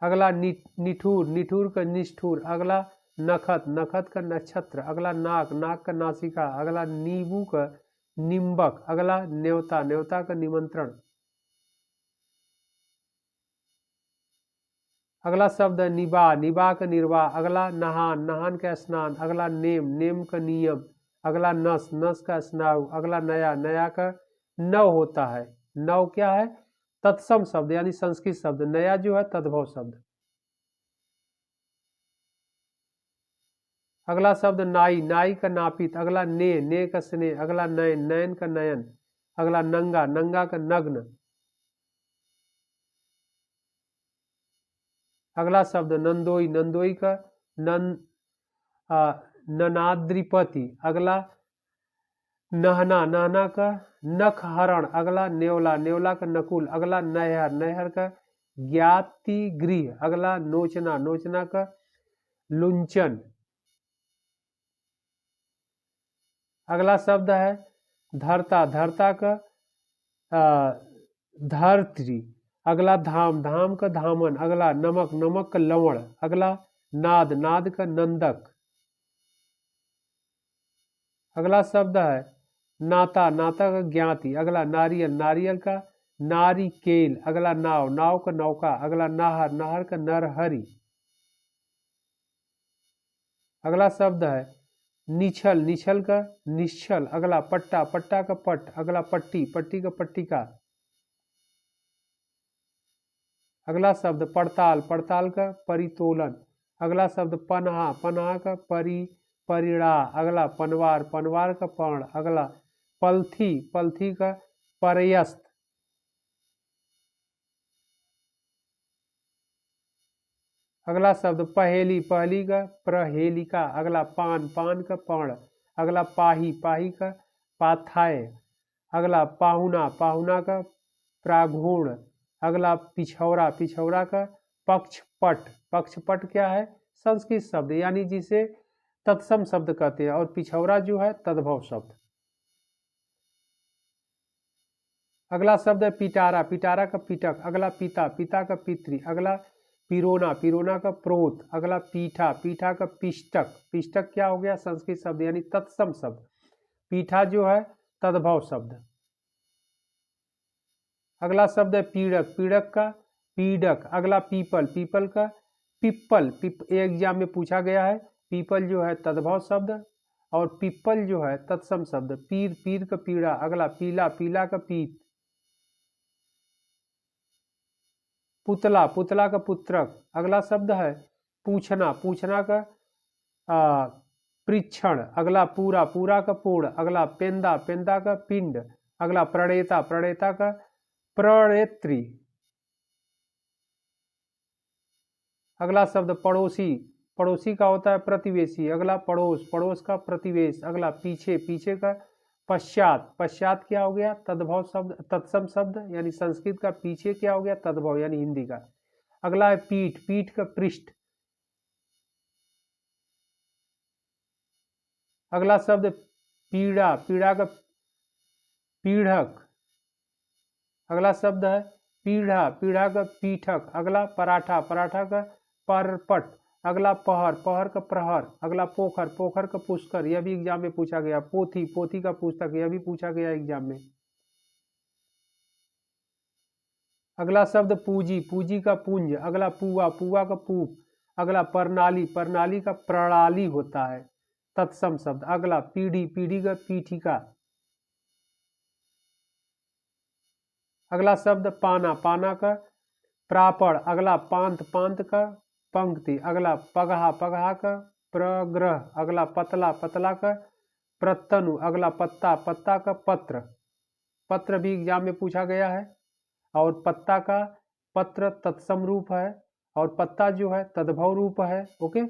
अगला निठूर, निठूर का निष्ठुर, अगला नखत, नखत का नक्षत्र, अगला नाक, नाक का नासिका, अगला नींबू का निम्बक, अगला न्योता, न्योता का निमंत्रण, अगला शब्द है निबा, निबा का निर्वाह, अगला नहान, नहान का स्नान, अगला नेम, नेम का नियम, अगला नस, नस का स्नायु, अगला नया, नया का नव होता है, नव क्या है तत्सम शब्द यानी संस्कृत शब्द, नया जो है तद्भव शब्द, अगला शब्द नाई, नाई का नापित, अगला ने का स्नेह, अगला नयन, नयन का नयन, अगला नंगा, नंगा का नग्न, अगला शब्द नंदोई, नंदोई का ननाद्रिपति, अगला नहना, नहना का नख हरण, अगला नेवला, नेवला का नकुल, अगला नहर, नहर का ज्ञाति गृह, अगला नोचना, नोचना का लुंचन, अगला शब्द है धरता, धरता का धरत्री, अगला धाम, धाम का धामन। अगला नमक, नमक का लवण। अगला नाद, नाद का नंदक। अगला शब्द है नाता, नाता का ज्ञाति। अगला नारियल, नारियल का नारिकेल। अगला नाव, नाव का नौका। अगला नाहर, नाहर का नरहरि। अगला शब्द है निछल, निछल का निश्चल। अगला पट्टा, पट्टा का पट। अगला पट्टी, पट्टी का पट्टिका। अगला शब्द पड़ताल, पड़ताल का परितोलन। अगला शब्द पनहा, पनहा का परिणा। अगला पनवार, पनवार का पर्ण। अगला पलथी, पलथी का परयस्त। अगला शब्द पहेली, पहली का प्रहेलिका। अगला पान, पान का पर्ण। अगला पाही, पाही का पाथाय। अगला पाहुना, पाहुना का प्राघूण। अगला पिछौरा, पिछौरा का पक्षपट। पक्षपट क्या है? संस्कृत शब्द, यानी जिसे तत्सम शब्द कहते हैं, और पिछौरा जो है तद्भव शब्द। अगला शब्द है पिटारा, पिटारा का पिटक। अगला पिता, पिता का पितृ। अगला पिरोना, पिरोना का प्रोत। अगला पीठा, पीठा का पिष्टक। पिष्टक क्या हो गया? संस्कृत शब्द, यानी तत्सम शब्द। पीठा जो है तद्भव शब्द। अगला शब्द है पीड़क, पीड़क का पीडक। अगला पीपल, पीपल का पिप्पल। एग्जाम में पूछा गया है। पीपल जो है तद्भव शब्द, और पिप्पल जो है तत्सम शब्द। पीर, पीर का पीड़ा। अगला पीला, पीला का पीत। पुतला, पुतला का पुत्रक। अगला शब्द है पूछना, पूछना का परीक्षण। अगला पूरा, पूरा का पूर्ण। अगला पेंदा, पेंदा का पिंड। अगला प्रणेता, प्रणेता का प्रणेत्री। अगला शब्द पड़ोसी, पड़ोसी का होता है प्रतिवेशी। अगला पड़ोस, पड़ोस का प्रतिवेश। अगला पीछे, पीछे का पश्चात। पश्चात क्या हो गया? तद्भव शब्द, तत्सम शब्द, यानी संस्कृत का पीछे क्या हो गया? तद्भव, यानी हिंदी का। अगला है पीठ, पीठ का पृष्ठ। अगला शब्द पीड़ा, पीड़ा का पीढ़क। अगला शब्द है पीढ़ा, पीढ़ा का पीठक। अगला पराठा, पराठा का परपट। अगला पहर, पहर का प्रहर। अगला पोखर, पोखर का पुष्कर। यह भी एग्जाम में पूछा गया। पोथी, पोथी का पुस्तक। यह भी पूछा गया एग्जाम में। अगला शब्द पूजी, पूजी का पुंज। अगला पुआ, पुआ का पूप। अगला प्रणाली, प्रणाली का प्रणाली होता है तत्सम शब्द। अगला पीढ़ी, पीढ़ी का पीठिका। अगला शब्द पाना, पाना का प्रापड़। अगला पांत, पांत का पंक्ति। अगला पगहा, पगहा का प्रग्रह। अगला पतला, पतला का प्रतनु। अगला पत्ता, पत्ता का पत्र। पत्र भी एग्जाम में पूछा गया है, और पत्ता का पत्र तत्सम रूप है, और पत्ता जो है तद्भव रूप है। ओके।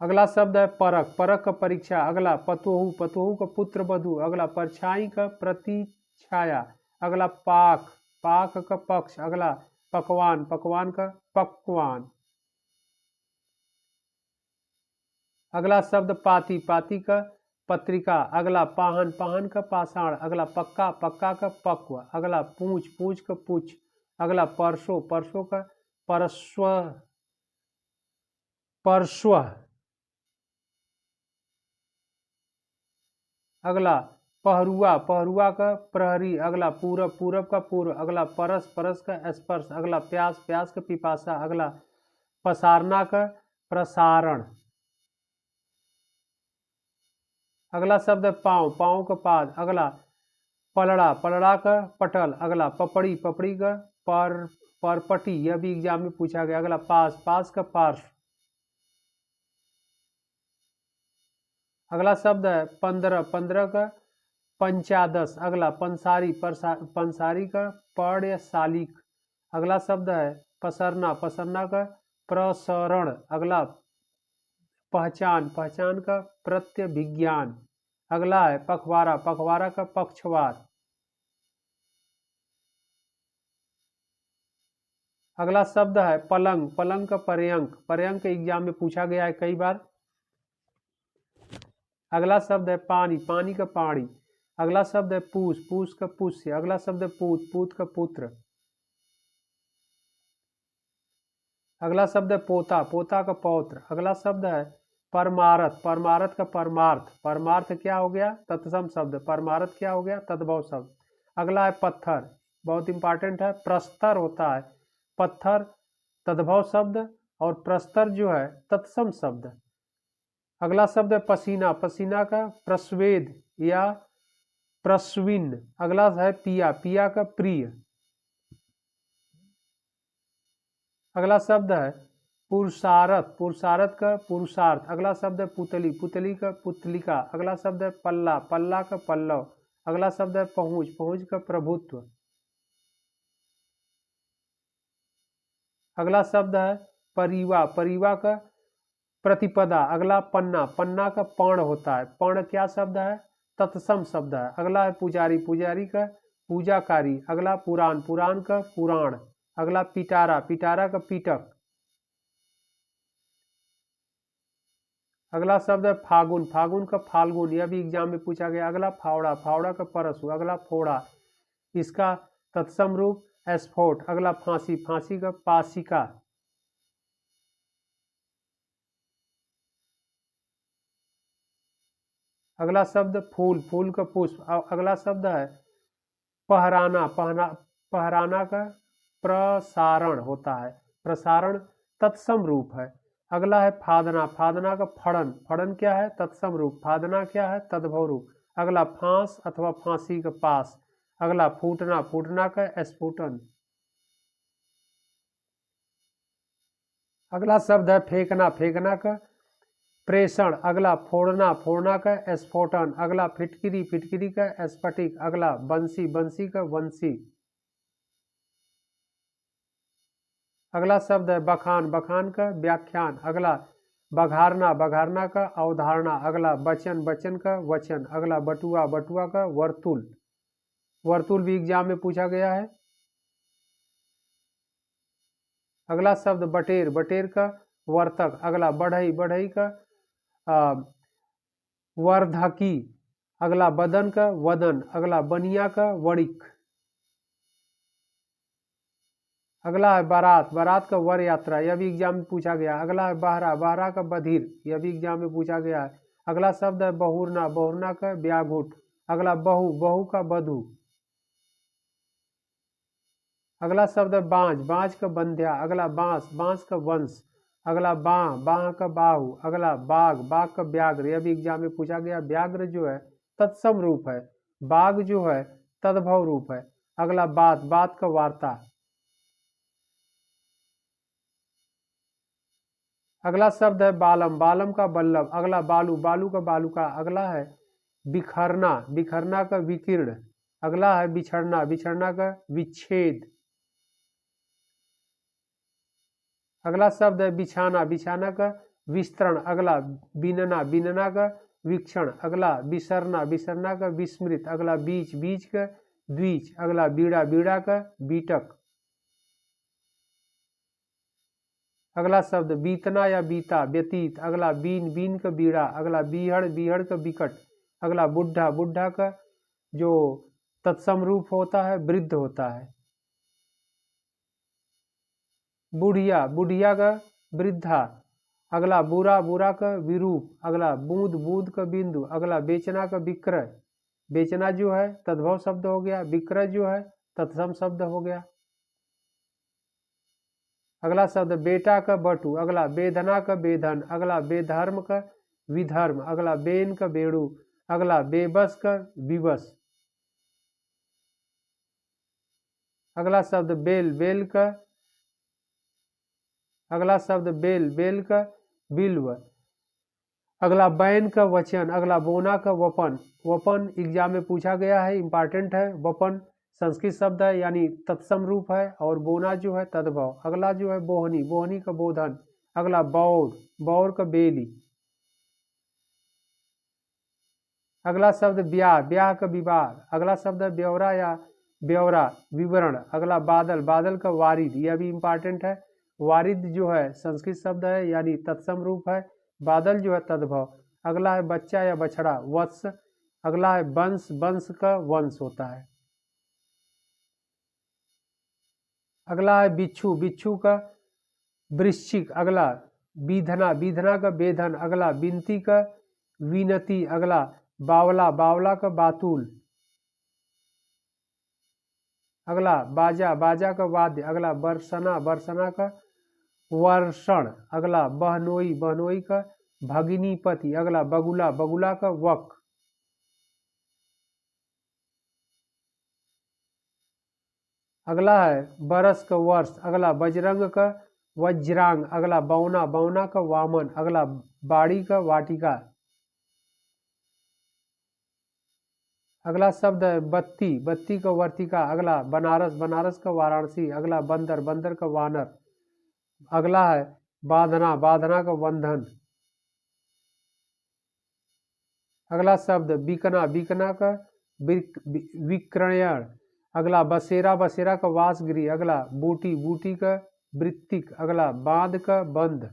अगला शब्द है परख, परख का परीक्षा। अगला पतोहू, पतोहू का पुत्र वधू। अगला परछाई का प्रतिछाया। अगला पाक, पाक का पक्ष। अगला पकवान, पकवान का पकवान। अगला शब्द पाती, पाती का पत्रिका। अगला पाहन, पाहन का पाषाण। अगला पक्का, पक्का का पक्व। अगला पूछ, पूछ का पुछ। अगला परसों, परसों का परस्व, परस्व। अगला पहरुआ, पहरुआ का प्रहरी। अगला पूरब, पूरब का पूर्व। अगला परस, परस का स्पर्श। अगला प्यास, प्यास का पिपासा। अगला पसारना का प्रसारण। अगला शब्द है पांव, पांव का पाद। अगला पलड़ा, पलड़ा का पटल। अगला पपड़ी, पपड़ी का परपटी। यह भी एग्जाम में पूछा गया। अगला पास, पास का पार्श्व। अगला शब्द है 15, 15 का पंचादश। अगला पंसारी, पंसारी का पर्यशालिक। अगला शब्द है पसरना, पसरना का प्रसरण। अगला पहचान, पहचान का प्रत्यभिज्ञान। अगला है पखवाड़ा, पखवाड़ा का पक्षवार। अगला शब्द है पलंग, पलंग का पर्यंक। पर्यंक एग्जाम में पूछा गया है कई बार। अगला शब्द है पानी, पानी का पानी। अगला शब्द है पूष, पूष का पुष्य। अगला शब्द है पूत, पूत का पुत्र। अगला शब्द है पोता, पोता का पौत्र। अगला शब्द है परमारथ, परमारथ का परमार्थ। परमार्थ क्या हो गया? तत्सम शब्द। परमारथ क्या हो गया? तद्भव शब्द। अगला है पत्थर, बहुत इंपॉर्टेंट है। प्रस्तर होता है पत्थर, तद्भव शब्द, और प्रस्तर जो है तत्सम शब्द। अगला शब्द है पसीना, पसीना का प्रस्वेद या प्रस्विन। अगला है पिया, पिया का प्रिय। अगला शब्द है पुरुषार्थ, पुरुषार्थ का पुरुषार्थ। अगला शब्द है पुतली, पुतली का पुतलिका। अगला शब्द है पल्ला, पल्ला का पल्लव। अगला शब्द है पहुंच, पहुंच का प्रभुत्व। अगला शब्द है परिवा, परिवा का प्रतिपदा। अगला पन्ना, पन्ना का पर्ण होता है। पर्ण क्या शब्द है? तत्सम शब्द है। अगला है पुजारी, पुजारी का पूजाकारी। अगला पुराण, पुराण का पुराण। अगला पिटारा, पिटारा का पीटक। अगला शब्द है फागुन, फागुन का फाल्गुन, यह भी एग्जाम में पूछा गया। अगला फावड़ा, फावड़ा का परशु। अगला फोड़ा, इसका तत्सम रूप स्फोट। अगला फांसी, फांसी का पासिका। अगला शब्द फूल, फूल का पुष्प। अगला शब्द है पहराना, पहराना का प्रसारण होता है। प्रसारण तत्सम रूप है। अगला है फादना, फादना का फड़न। फड़न क्या है? तत्सम रूप। फादना क्या है? तद्भव रूप। अगला फांस अथवा फांसी का पास। अगला फूटना, फूटना का स्फुटन। अगला शब्द है फेंकना, फेंकना का प्रेषण। अगला फोड़ना, फोड़ना का स्फोटन। अगला फिटकिरी, फिटकिरी का स्फटिक। अगला बंसी, बंसी का वंशी। अगला शब्द है बखान, बखान का व्याख्यान। अगला बघारना, बघारना का अवधारणा। अगला बचन, बचन का वचन। अगला बटुआ, बटुआ का वर्तुल। वर्तुल भी एग्जाम में पूछा गया है। अगला शब्द बटेर, बटेर का वर्तक। अगला बढ़ई, बढ़ई का वर्धकी। अगला बदन का वदन। अगला बनिया का वणिक। अगला है बारात, बारात का वर यात्रा, यह भी एग्जाम में पूछा गया। अगला है बहरा, बहरा का बधिर, यह भी एग्जाम में पूछा गया है। अगला शब्द है बहुरना, बहुरना का व्याघुट। अगला बहु, बहु का बधु। अगला शब्द है बांझ, बांझ का बंध्या। अगला बांस, बांस का वंश। अगला बाह, बाह का बाहु। अगला बाघ, बाघ का व्याघ्र, यह भी एग्जाम में पूछा गया। व्याघ्र जो है तत्सम रूप है, बाघ जो है तद्भव रूप है। अगला बात, बात का वार्ता। अगला शब्द है बालम, बालम का बल्लभ। अगला बालू, बालू का बालूका। अगला है बिखरना, बिखरना का विकीर्ण। अगला है बिछड़ना, बिछड़ना का विच्छेद। अगला शब्द है बिछाना, बिछाना का विस्तरण। अगला बीनना, बीनना का वीक्षण। अगला बिसरना, बिसरना का विस्मृत। अगला बीच, बीच का द्विज। अगला बीड़ा, बीड़ा का बीटक। अगला शब्द बीतना या बीता, व्यतीत। अगला बीन, बीन का बीड़ा। अगला बीहड़, बीहड़ का विकट। अगला बुढ़ा, बुढ़ा का जो तत्सम रूप होता है वृद्ध होता है। बुढ़िया, बुढ़िया का वृद्धा। अगला बुरा, बुरा का विरूप। अगला बूंद, बूंद का बिंदु। अगला बेचना का विक्रय, बेचना जो है तद्भव शब्द हो गया। विक्रय जो है तत्सम शब्द हो गया। अगला शब्द बेटा का बटु। अगला बेधना का बेधन। अगला बेधर्म का विधर्म। अगला बेन का बेड़ू। अगला बेबस का विवश। अगला शब्द बेल, बेल का अगला शब्द बेल, बेल का बिल्व। अगला बैन का वचन। अगला बोना का वपन, वपन एग्जाम में पूछा गया है, इंपॉर्टेंट है। वपन संस्कृत शब्द है यानी तत्सम रूप है, और बोना जो है तद्भव। अगला जो है बोहनी, बोहनी का बोधन। अगला बौर, बौर का बेली। अगला शब्द ब्याह, ब्याह का विवाह। अगला शब्द है ब्यौरा या ब्यौरा, विवरण। अगला बादल, बादल का वारिद, यह भी इंपॉर्टेंट है। वारिद जो है संस्कृत शब्द है यानी तत्सम रूप है। बादल जो है तद्भव। अगला है बच्चा या बछड़ा, वत्स। अगला है वंश, वंश का वंश होता है। अगला है बिच्छू, बिच्छू का वृश्चिक। अगला बीधना, बीधना का बेधन। अगला विनती का विनती। अगला बावला, बावला का बातुल। अगला बाजा, बाजा का वाद्य। अगला बरसना, बरसना का वर्षण। अगला बहनोई, बहनोई का भगिनीपति। अगला बगुला, बगुला का वक। अगला है बरस का वर्ष। अगला बजरंग का वज्रांग। अगला बौना, बौना का वामन। अगला बाड़ी का वाटिका। अगला शब्द है बत्ती, बत्ती का वर्तिका। अगला बनारस, बनारस का वाराणसी। अगला बंदर, बंदर का वानर। अगला है बांधना, बांधना का बंधन। अगला शब्द बीकना, बीकना का विक्रयण। अगला बसेरा, बसेरा का वासगृह। अगला बूटी, बूटी का वृत्तिक। अगला बांध का बंध।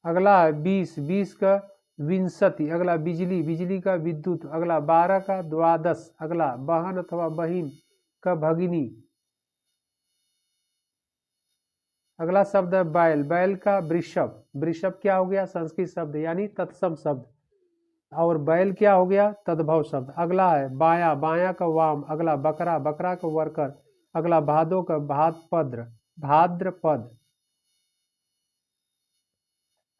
अगला है 20, 20 का विंशति। अगला बिजली, बिजली का विद्युत। अगला 12 का द्वादश। अगला बहन अथवा बहिन का भगिनी। अगला शब्द है बैल, बैल का वृषभ। वृषभ क्या हो गया? संस्कृत शब्द यानी तत्सम शब्द। और बैल क्या हो गया? तद्भव शब्द। अगला है बाया, बाया का वाम। अगला बकरा, बकरा का वर्कर। अगला भादो का भाद्रपद, भाद्रपद।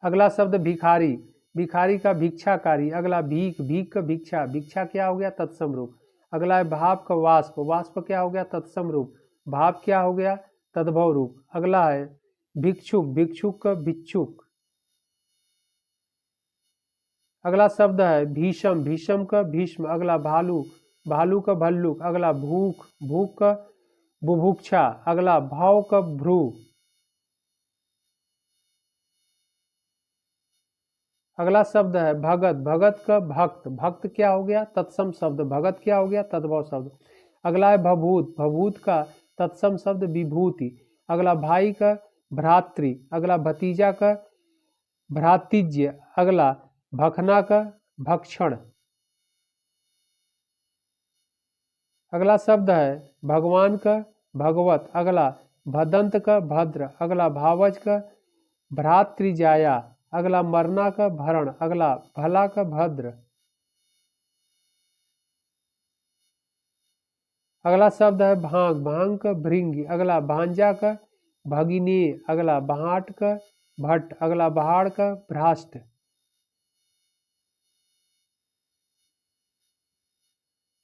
अगला शब्द भिखारी, भिखारी का भिक्षाकारी। अगला भीख, भीख का भिक्षा। भिक्षा क्या हो गया? तत्सम रूप। अगला है भाप का वाष्प, वाष्प क्या हो गया? तत्सम रूप। भाप क्या हो गया? तद्भव रूप। अगला है भिक्षुक, भिक्षुक का भिक्षुक। अगला शब्द है भीषम, भीषम का भीष्म। अगला भालू, भालू का भल्लुक। अगला भूख, भूख का बुभुक्षा। अगला भाव का भ्रू। अगला शब्द है भगत, भगत का भक्त। भक्त क्या हो गया? तत्सम शब्द। भगत क्या हो गया? तद्भव शब्द। अगला है भभूत, भभूत का तत्सम शब्द विभूति। अगला भाई का भ्रातृ। अगला भतीजा का भ्रातिज्य। अगला भखना का भक्षण। अगला शब्द है भगवान का भगवत। अगला भदंत का भद्र। अगला भावज का भ्रातृजाया। अगला मरना का भरण। अगला भला का भद्र। अगला शब्द है भांग, भांग का भृंगी। अगला भांजा का भगिनी। अगला बहाट का भट्ट। अगला बहाड़ का भ्राष्ट।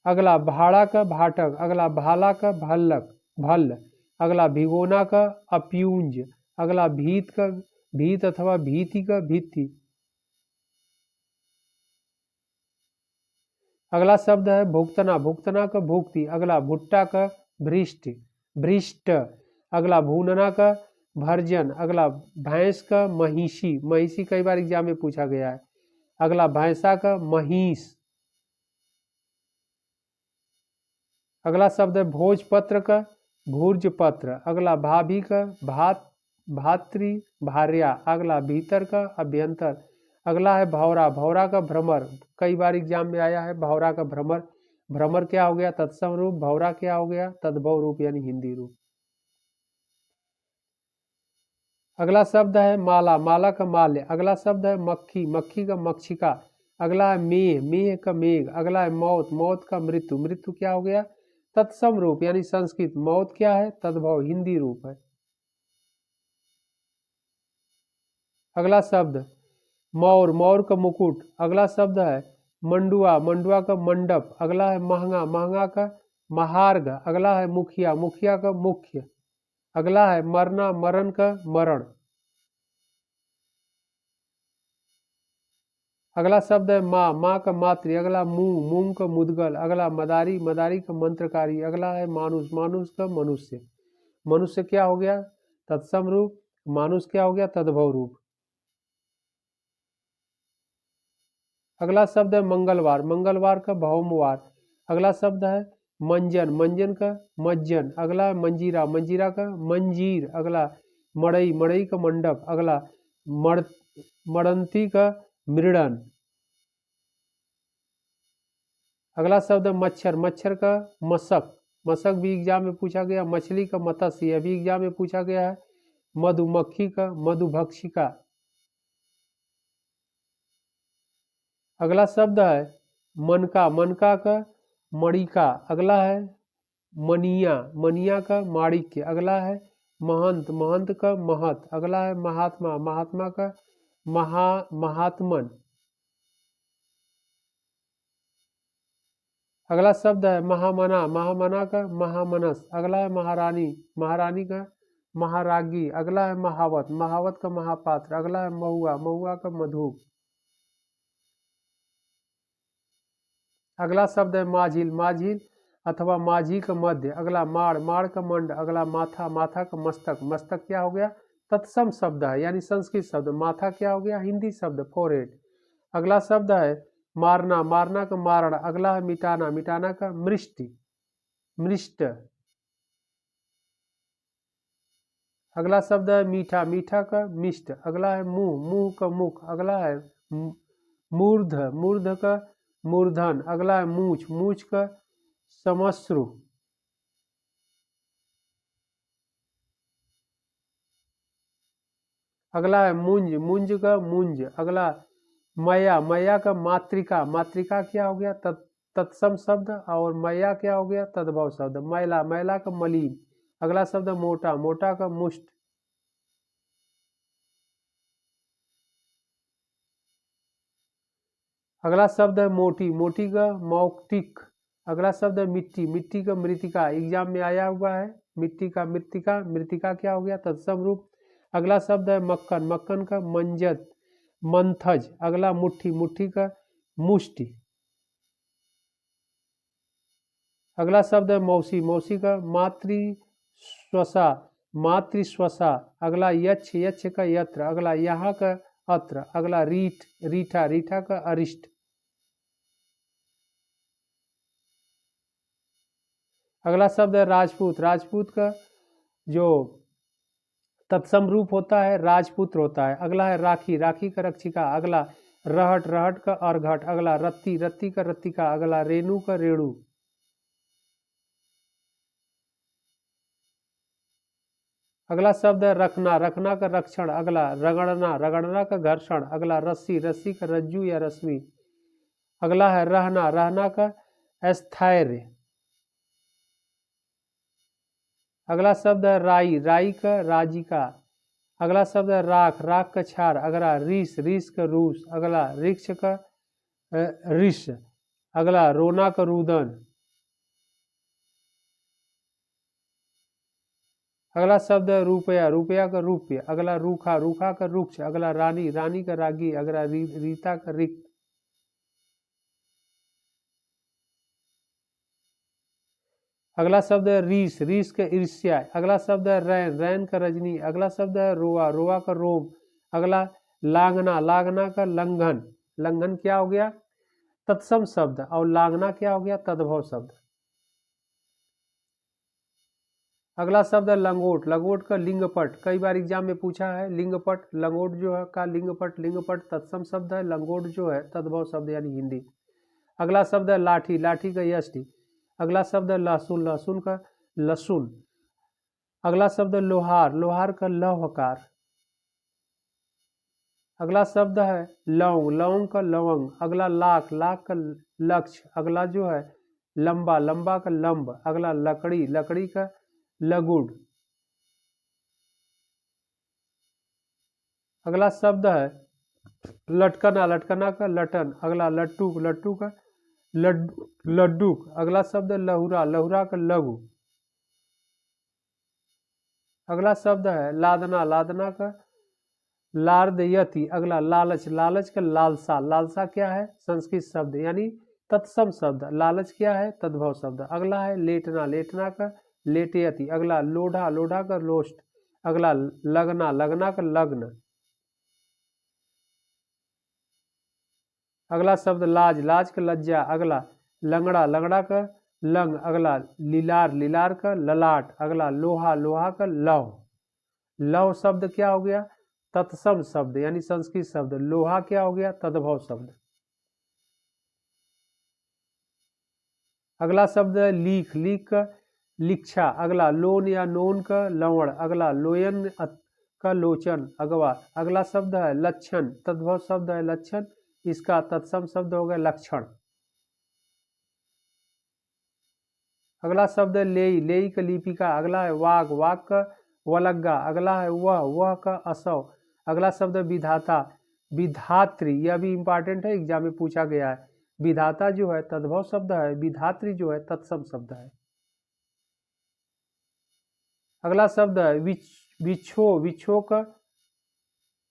अगला भाड़ा का भाटक। अगला भाला का भल्लक, भल्ल। अगला भिगोना का अप्यूंज। अगला भीत का भीत अथवा भीति का भित्ति। अगला शब्द है भुगतना, भुगतना का भुक्ति। अगला भुट्टा का भ्रिष्ट, भ्रिष्ट। अगला भूनना का भर्जन। अगला भैंस का महिषी, महिषी कई बार एग्जाम में पूछा गया है। अगला भैंसा का महिष। अगला शब्द है भोजपत्र का भूर्जपत्र। अगला भाभी का भात, भातृ भार्या। अगला भीतर का अभ्यंतर। अगला है भौरा, भौरा का भ्रमर। कई बार एग्जाम में आया है भौरा का भ्रमर। भ्रमर क्या हो गया? तत्सम रूप। भौरा क्या हो गया? तद्भव रूप यानी हिंदी रूप। अगला शब्द है माला, माला का माल्य। अगला शब्द है मक्खी, मक्खी का मक्षिका। अगला है मेघ, मेघ का मेघ। अगला है मौत, मौत का मृत्यु। मृत्यु क्या हो गया? तत्सम रूप यानी संस्कृत। मौत क्या है? तद्भव हिंदी रूप है। अगला शब्द मौर, मौर का मुकुट। अगला शब्द है मंडुआ, मंडुआ का मंडप। अगला है महंगा, महंगा का महार्ग। अगला है मुखिया, मुखिया का मुख्य। अगला है मरना, मरण का मरण। अगला शब्द है माँ, माँ का मातृ। अगला मूंग, मूंग का मुदगल। अगला मदारी, मदारी का मंत्रकारी। अगला है मानुष, मानुष का मनुष्य। मनुष्य क्या हो गया? तत्सम रूप। मानुष क्या हो गया? तद्भव रूप। अगला शब्द है मंगलवार, मंगलवार का भौमवार। अगला शब्द है मंजन, मंजन का मज्जन। अगला मंजीरा, मंजीरा का मंजीर। अगला मड़ई, मड़ई का मंडप। अगला मड़ मड़ंती का मृडन। अगला शब्द है मच्छर, मच्छर का मशक, मशक भी एग्जाम में पूछा गया। मछली का मत्स्य, यह भी एग्जाम में पूछा गया है। मधुमक्खी का मधुभक्षिका। अगला शब्द है मनका, मनका का मणिका। अगला है मनिया, मनिया का माणिक्य। अगला है महंत, महंत का महत। अगला है महात्मा, महात्मा का महात्मन। अगला शब्द है महामना, महामना का महामनस। अगला है महारानी, महारानी का महारागी। अगला है महावत, महावत का महापात्र। अगला है महुआ, महुआ का मधुप। अगला शब्द है माझिल, माझिल अथवा माझी का मध्य। अगला माड़, माड़ का मंड। अगला माथा, माथा का मस्तक। मस्तक क्या हो गया? तत्सम शब्द है, यानी संस्कृत शब्द। माथा क्या हो गया? हिंदी शब्द फोरहेड। अगला शब्द है मारना, मारना का मारण। अगला है मिटाना, मिटाना का मृष्टि, मृष्ट। अगला शब्द है मीठा, मीठा का मिष्ट। अगला है मुंह, मुंह का मुख। अगला है मूर्ध, मूर्ध का मूर्धन। अगला है मूछ, मूछ का समश्रु। अगला है मुंज, मुंज का मुंज। अगला मैया, मैया का मातृका। मातृका क्या हो गया? तत्सम शब्द। और मैया क्या हो गया? तद्भव शब्द। मैला, मैला का मलिन। अगला शब्द मोटा, मोटा का मुष्ट। अगला शब्द है मोटी, मोटी का मौक्तिक। अगला शब्द है मिट्टी, मिट्टी का मृतिका। एग्जाम में आया हुआ है मिट्टी का मृतिका। मृतिका क्या हो गया? तत्सम रूप। अगला शब्द है मक्खन, मक्खन का मंजत, मंथज। अगला मुट्ठी, मुट्ठी का मुष्टि। अगला शब्द है मौसी, मौसी का मातृस्वसा, मातृस्वसा। अगला यक्ष, यक्ष का यत्र। अगला यहाँ का अत्र। अगला रीठ, रीठा, रीठा का अरिष्ट। अगला शब्द है राजपूत, राजपूत का जो तत्सम रूप होता है राजपुत्र होता है। अगला है राखी, राखी का रक्षिका। अगला रहट, रहट का अर्घट। अगला रत्ती, रत्ती का रत्तिका। अगला रेणु का रेणु। अगला शब्द है रखना, रखना का रक्षण। अगला रगड़ना, रगड़ना का घर्षण। अगला रस्सी, रस्सी का रज्जू या रश्मि। अगला है रहना, रहना का स्थैर्य। अगला शब्द है राई, राई का राजिका। अगला शब्द है राख, राख का छार। अगला रीस, रीस का रूस। अगला रिक्ष का ऋष। अगला रोना का रुदन। अगला शब्द है रुपया, रुपया का रूप्य। अगला रूखा, रूखा का रुक्ष। अगला रानी, रानी का रागी। अगला रीता का रिक्त। अगला शब्द है रीस, रीस का ईर्ष्या। अगला शब्द है रैन, रैन का रजनी। अगला शब्द है रोआ, रोआ का रोम। अगला लांगना, लांगना का लंघन। लंघन क्या हो गया? तत्सम शब्द। और लांगना क्या हो गया? तद्भव शब्द। अगला शब्द है लंगोट, लंगोट का लिंगपट। कई बार एग्जाम में पूछा है लिंगपट। लंगोट जो है का लिंगपट, लिंगपट तत्सम शब्द है। लंगोट जो है तद्भव शब्द यानी हिंदी। अगला शब्द है लाठी, लाठी का यष्टि। अगला शब्द है लहसुन, लहसुन का लहसुन। अगला शब्द है लोहार, लोहार का लौहकार। अगला शब्द है लौंग, लौंग का लवंग। अगला लाख, लाख का लक्ष्य। अगला जो है लंबा, लंबा का लंब। अगला लकड़ी, लकड़ी का लगुड़। अगला शब्द है लटकना, लटकना का लटन। अगला लट्टू, लट्टू का लड्डू। अगला शब्द है लहुरा, लहुरा का लघु। अगला शब्द है लादना, लादना का लार्दयति। अगला लालच, लालच का लालसा। लालसा क्या है? संस्कृत शब्द यानी तत्सम शब्द। लालच क्या है? तद्भव शब्द। अगला है लेटना, लेटना का लेटयति। अगला लोढ़ा, लोढ़ा का लोष्ट। अगला लगना, लगना का लग्न। अगला शब्द लाज, लाज का लज्जा। अगला लंगड़ा, लंगड़ा का लंग। अगला लीलार, लीलार का ललाट। अगला लोहा, लोहा का लौह। लौह शब्द क्या हो गया? तत्सम शब्द यानी संस्कृत शब्द। लोहा क्या हो गया? तद्भव शब्द। अगला शब्द है लीख, लीख का लिक्षा। अगला लोन या नोन का लवण। अगला लोयन का लोचन अगवा। अगला शब्द है लक्षण, तद्भव शब्द है लक्षण, इसका तत्सम शब्द हो गया लक्षण। अगला शब्द है लेई, लेई का लिपिका। अगला है वाग, वाग का वलग्गा। अगला है वह का असव। अगला शब्द है विधाता, विधात्री, यह भी इंपॉर्टेंट है, एग्जाम में पूछा गया है। विधाता जो है तद्भव शब्द है, विधात्री जो है तत्सम शब्द है। अगला शब्द है विछो, विछो का।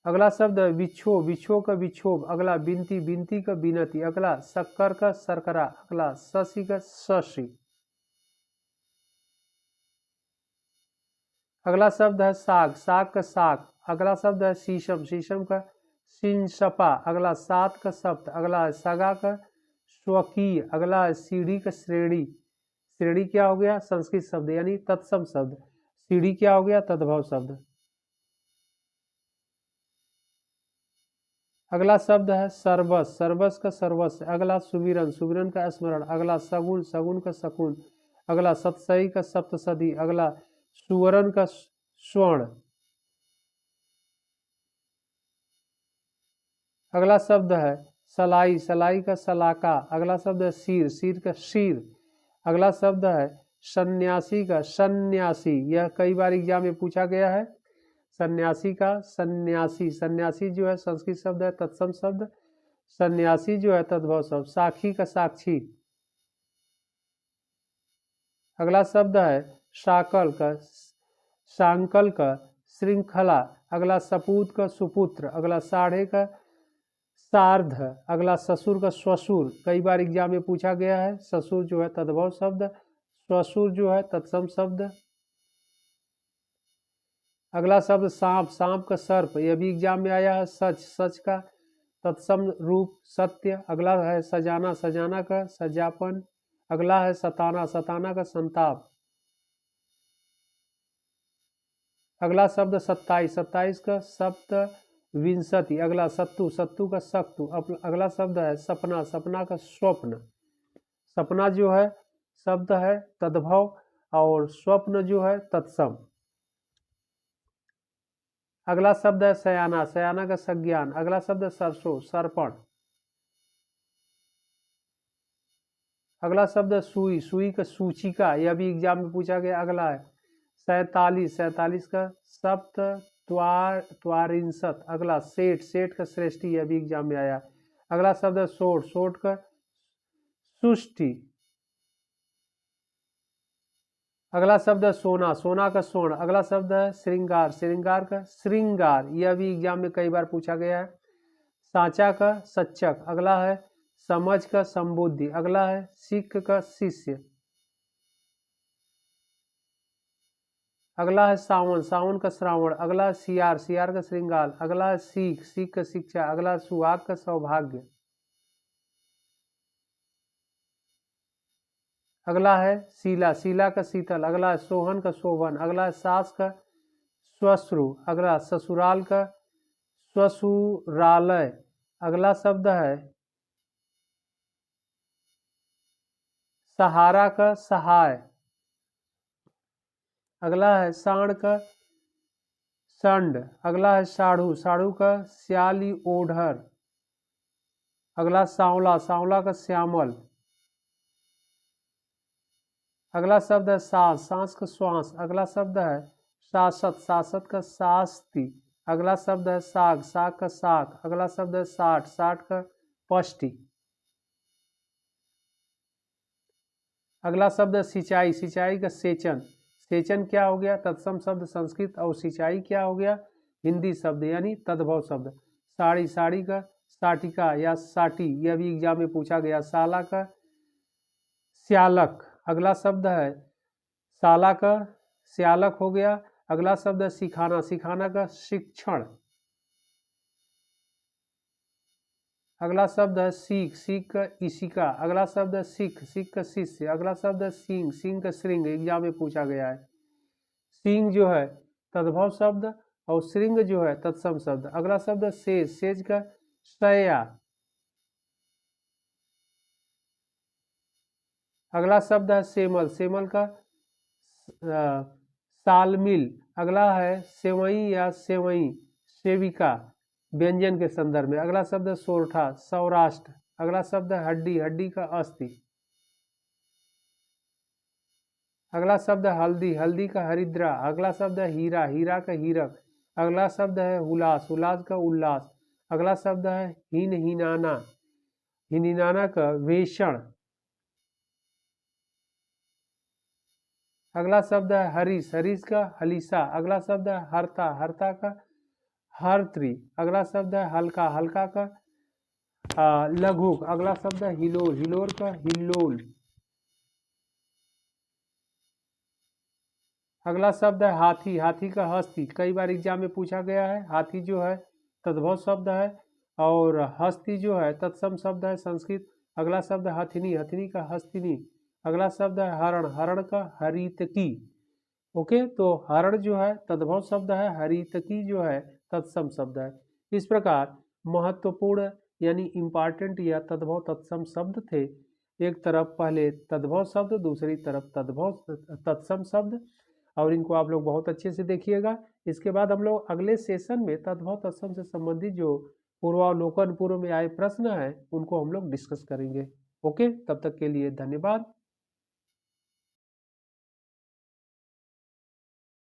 अगला शब्द है विछो, विछो का विक्षोभ। अगला बिनती, बिनती का बिनती। अगला शक्कर का शर्करा। अगला शशि का शशि। अगला शब्द है साग, साग का साग। अगला शब्द है शीशम, शीशम का शिंशपा। अगला सात का सप्त। अगला है सगा का स्वकीय। अगला है सीढ़ी का श्रेणी, श्रेणी क्या हो गया? संस्कृत शब्द यानी तत्सम शब्द। सीढ़ी क्या हो गया? तद्भव शब्द। अगला शब्द है सर्वस, सर्वस का सर्वस्व। अगला सुमिरन, सुमिरन का स्मरण। अगला सगुन, सगुन का शकुन। अगला सतसई का सप्तसदी। अगला सुवर्ण का स्वर्ण। अगला शब्द है सलाई, सलाई का सलाका। अगला शब्द है शीर, शीर का शीर। अगला शब्द है सन्यासी का सन्यासी, यह कई बार एग्जाम में पूछा गया है। सन्यासी का सन्यासी, सन्यासी जो है संस्कृत शब्द है तत्सम शब्द, सन्यासी जो है तद्भव शब्द। साखी का साक्षी। अगला शब्द है शाकल का सांकल का श्रृंखला। अगला सपूत का सुपुत्र। अगला साढ़े का सार्ध। अगला ससुर का स्वसुर, कई बार एग्जाम में पूछा गया है। ससुर जो है तद्भव शब्द, स्वसुर जो है तत्सम शब्द। अगला शब्द सांप, सांप का सर्प, यह भी एग्जाम में आया है। सच, सच का तत्सम रूप सत्य। अगला है सजाना, सजाना का सजापन। अगला है सताना, सताना का संताप। अगला शब्द 27, 27 का सप्त विंशति। अगला सत्तु, सत्तु का सत्तु। अगला शब्द है सपना, सपना का स्वप्न। सपना जो है शब्द है तद्भव और स्वप्न जो है तत्सम। अगला शब्द है सयाना, सयाना का संज्ञान। अगला शब्द है सरसों, सर्पण। अगला शब्द है सुई, सुई का सूचिका, यह भी एग्जाम में पूछा गया। अगला है 47, 47 का सप्त त्वारिंशत। अगला सेठ, सेठ का श्रेष्ठी, यह भी एग्जाम में आया। अगला शब्द है सोट, सोट का सुष्टि। अगला शब्द है सोना, सोना का स्वर्ण। अगला शब्द है श्रृंगार, श्रृंगार का श्रृंगार, यह भी एग्जाम में कई बार पूछा गया है। साचा का सच्चक। अगला है समझ का संबुद्धि। अगला है सिख का शिष्य। अगला है सावन, सावन का श्रावण। अगला है सियार, सियार का श्रृंगार। अगला है सीख, सीख का शिक्षा। अगला है सुहाग का सौभाग्य। अगला है शीला, शीला का शीतल। अगला है सोहन का शोभन। अगला है सास का श्वश्रु। अगला ससुराल का ससुरालय। अगला शब्द है सहारा का सहाय। अगला है सांड का संड। अगला है साढ़ू, साढ़ू का श्याली ओढ़र। अगला सांवला, सांवला का श्यामल। अगला शब्द है सांस, सांस का श्वास। अगला शब्द है शासत, शासत का शास्ति। अगला शब्द है साग, साग का साग। अगला शब्द है साठ, साठ का पष्टि। अगला शब्द है सिंचाई, सिंचाई का सेचन। सेचन क्या हो गया? तत्सम शब्द संस्कृत। और सिंचाई क्या हो गया? हिंदी शब्द यानी तद्भव शब्द। साड़ी, साड़ी का साटिका या साटी, यह भी एग्जाम में पूछा गया। साला का स्यालक। अगला शब्द है साला का स्यालक हो गया। अगला शब्द है सिखाना, सिखाना का शिक्षण। अगला शब्द है सीख, सीख का इशिका। अगला शब्द है सिख, सिख का शिष्य। अगला शब्द है सिंह, सिंह का श्रृंग, एग्जाम में पूछा गया है। सिंह जो है तद्भव शब्द और श्रृंग जो है तत्सम शब्द। अगला शब्द है सेज, सेज का शया। अगला शब्द है सेमल, सेमल का सालमिल। अगला है सेवई या सेवई, सेविका, व्यंजन के संदर्भ में। अगला शब्द है सोरठा, सौराष्ट्र। अगला शब्द है हड्डी, हड्डी का अस्थि। अगला शब्द है हल्दी, हल्दी का हरिद्रा। अगला शब्द है हीरा, हीरा का हीरक। अगला शब्द है हुलास, हुलास का उल्लास। अगला शब्द है हीन हीनाना, हिनिनाना का वेषण। अगला शब्द है हरीश, हरीश का हलीसा। अगला शब्द है हरता, हरता का हरत्री। अगला शब्द है हल्का, हल्का का लघुक। अगला शब्द है हिलोर, हिलोर का हिल्लोल। अगला शब्द है हाथी, हाथी का हस्ती। कई बार एग्जाम में पूछा गया है। हाथी जो है तद्भव शब्द है और हस्ती जो है तत्सम शब्द है संस्कृत। अगला शब्द है हथिनी, हथिनी का हस्तिनी। अगला शब्द है हरण, हरण का हरितकी। ओके, तो हरण जो है तद्भव शब्द है, हरितकी जो है तत्सम शब्द है। इस प्रकार महत्वपूर्ण यानी इंपॉर्टेंट या तद्भव तत्सम शब्द थे। एक तरफ पहले तद्भव शब्द, दूसरी तरफ तद्भव तत्सम शब्द, और इनको आप लोग बहुत अच्छे से देखिएगा। इसके बाद हम लोग अगले सेशन में तद्भव तत्सम से संबंधित जो पूर्वावलोकन पूर्व में आए प्रश्न हैं उनको हम लोग डिस्कस करेंगे। ओके, तब तक के लिए धन्यवाद।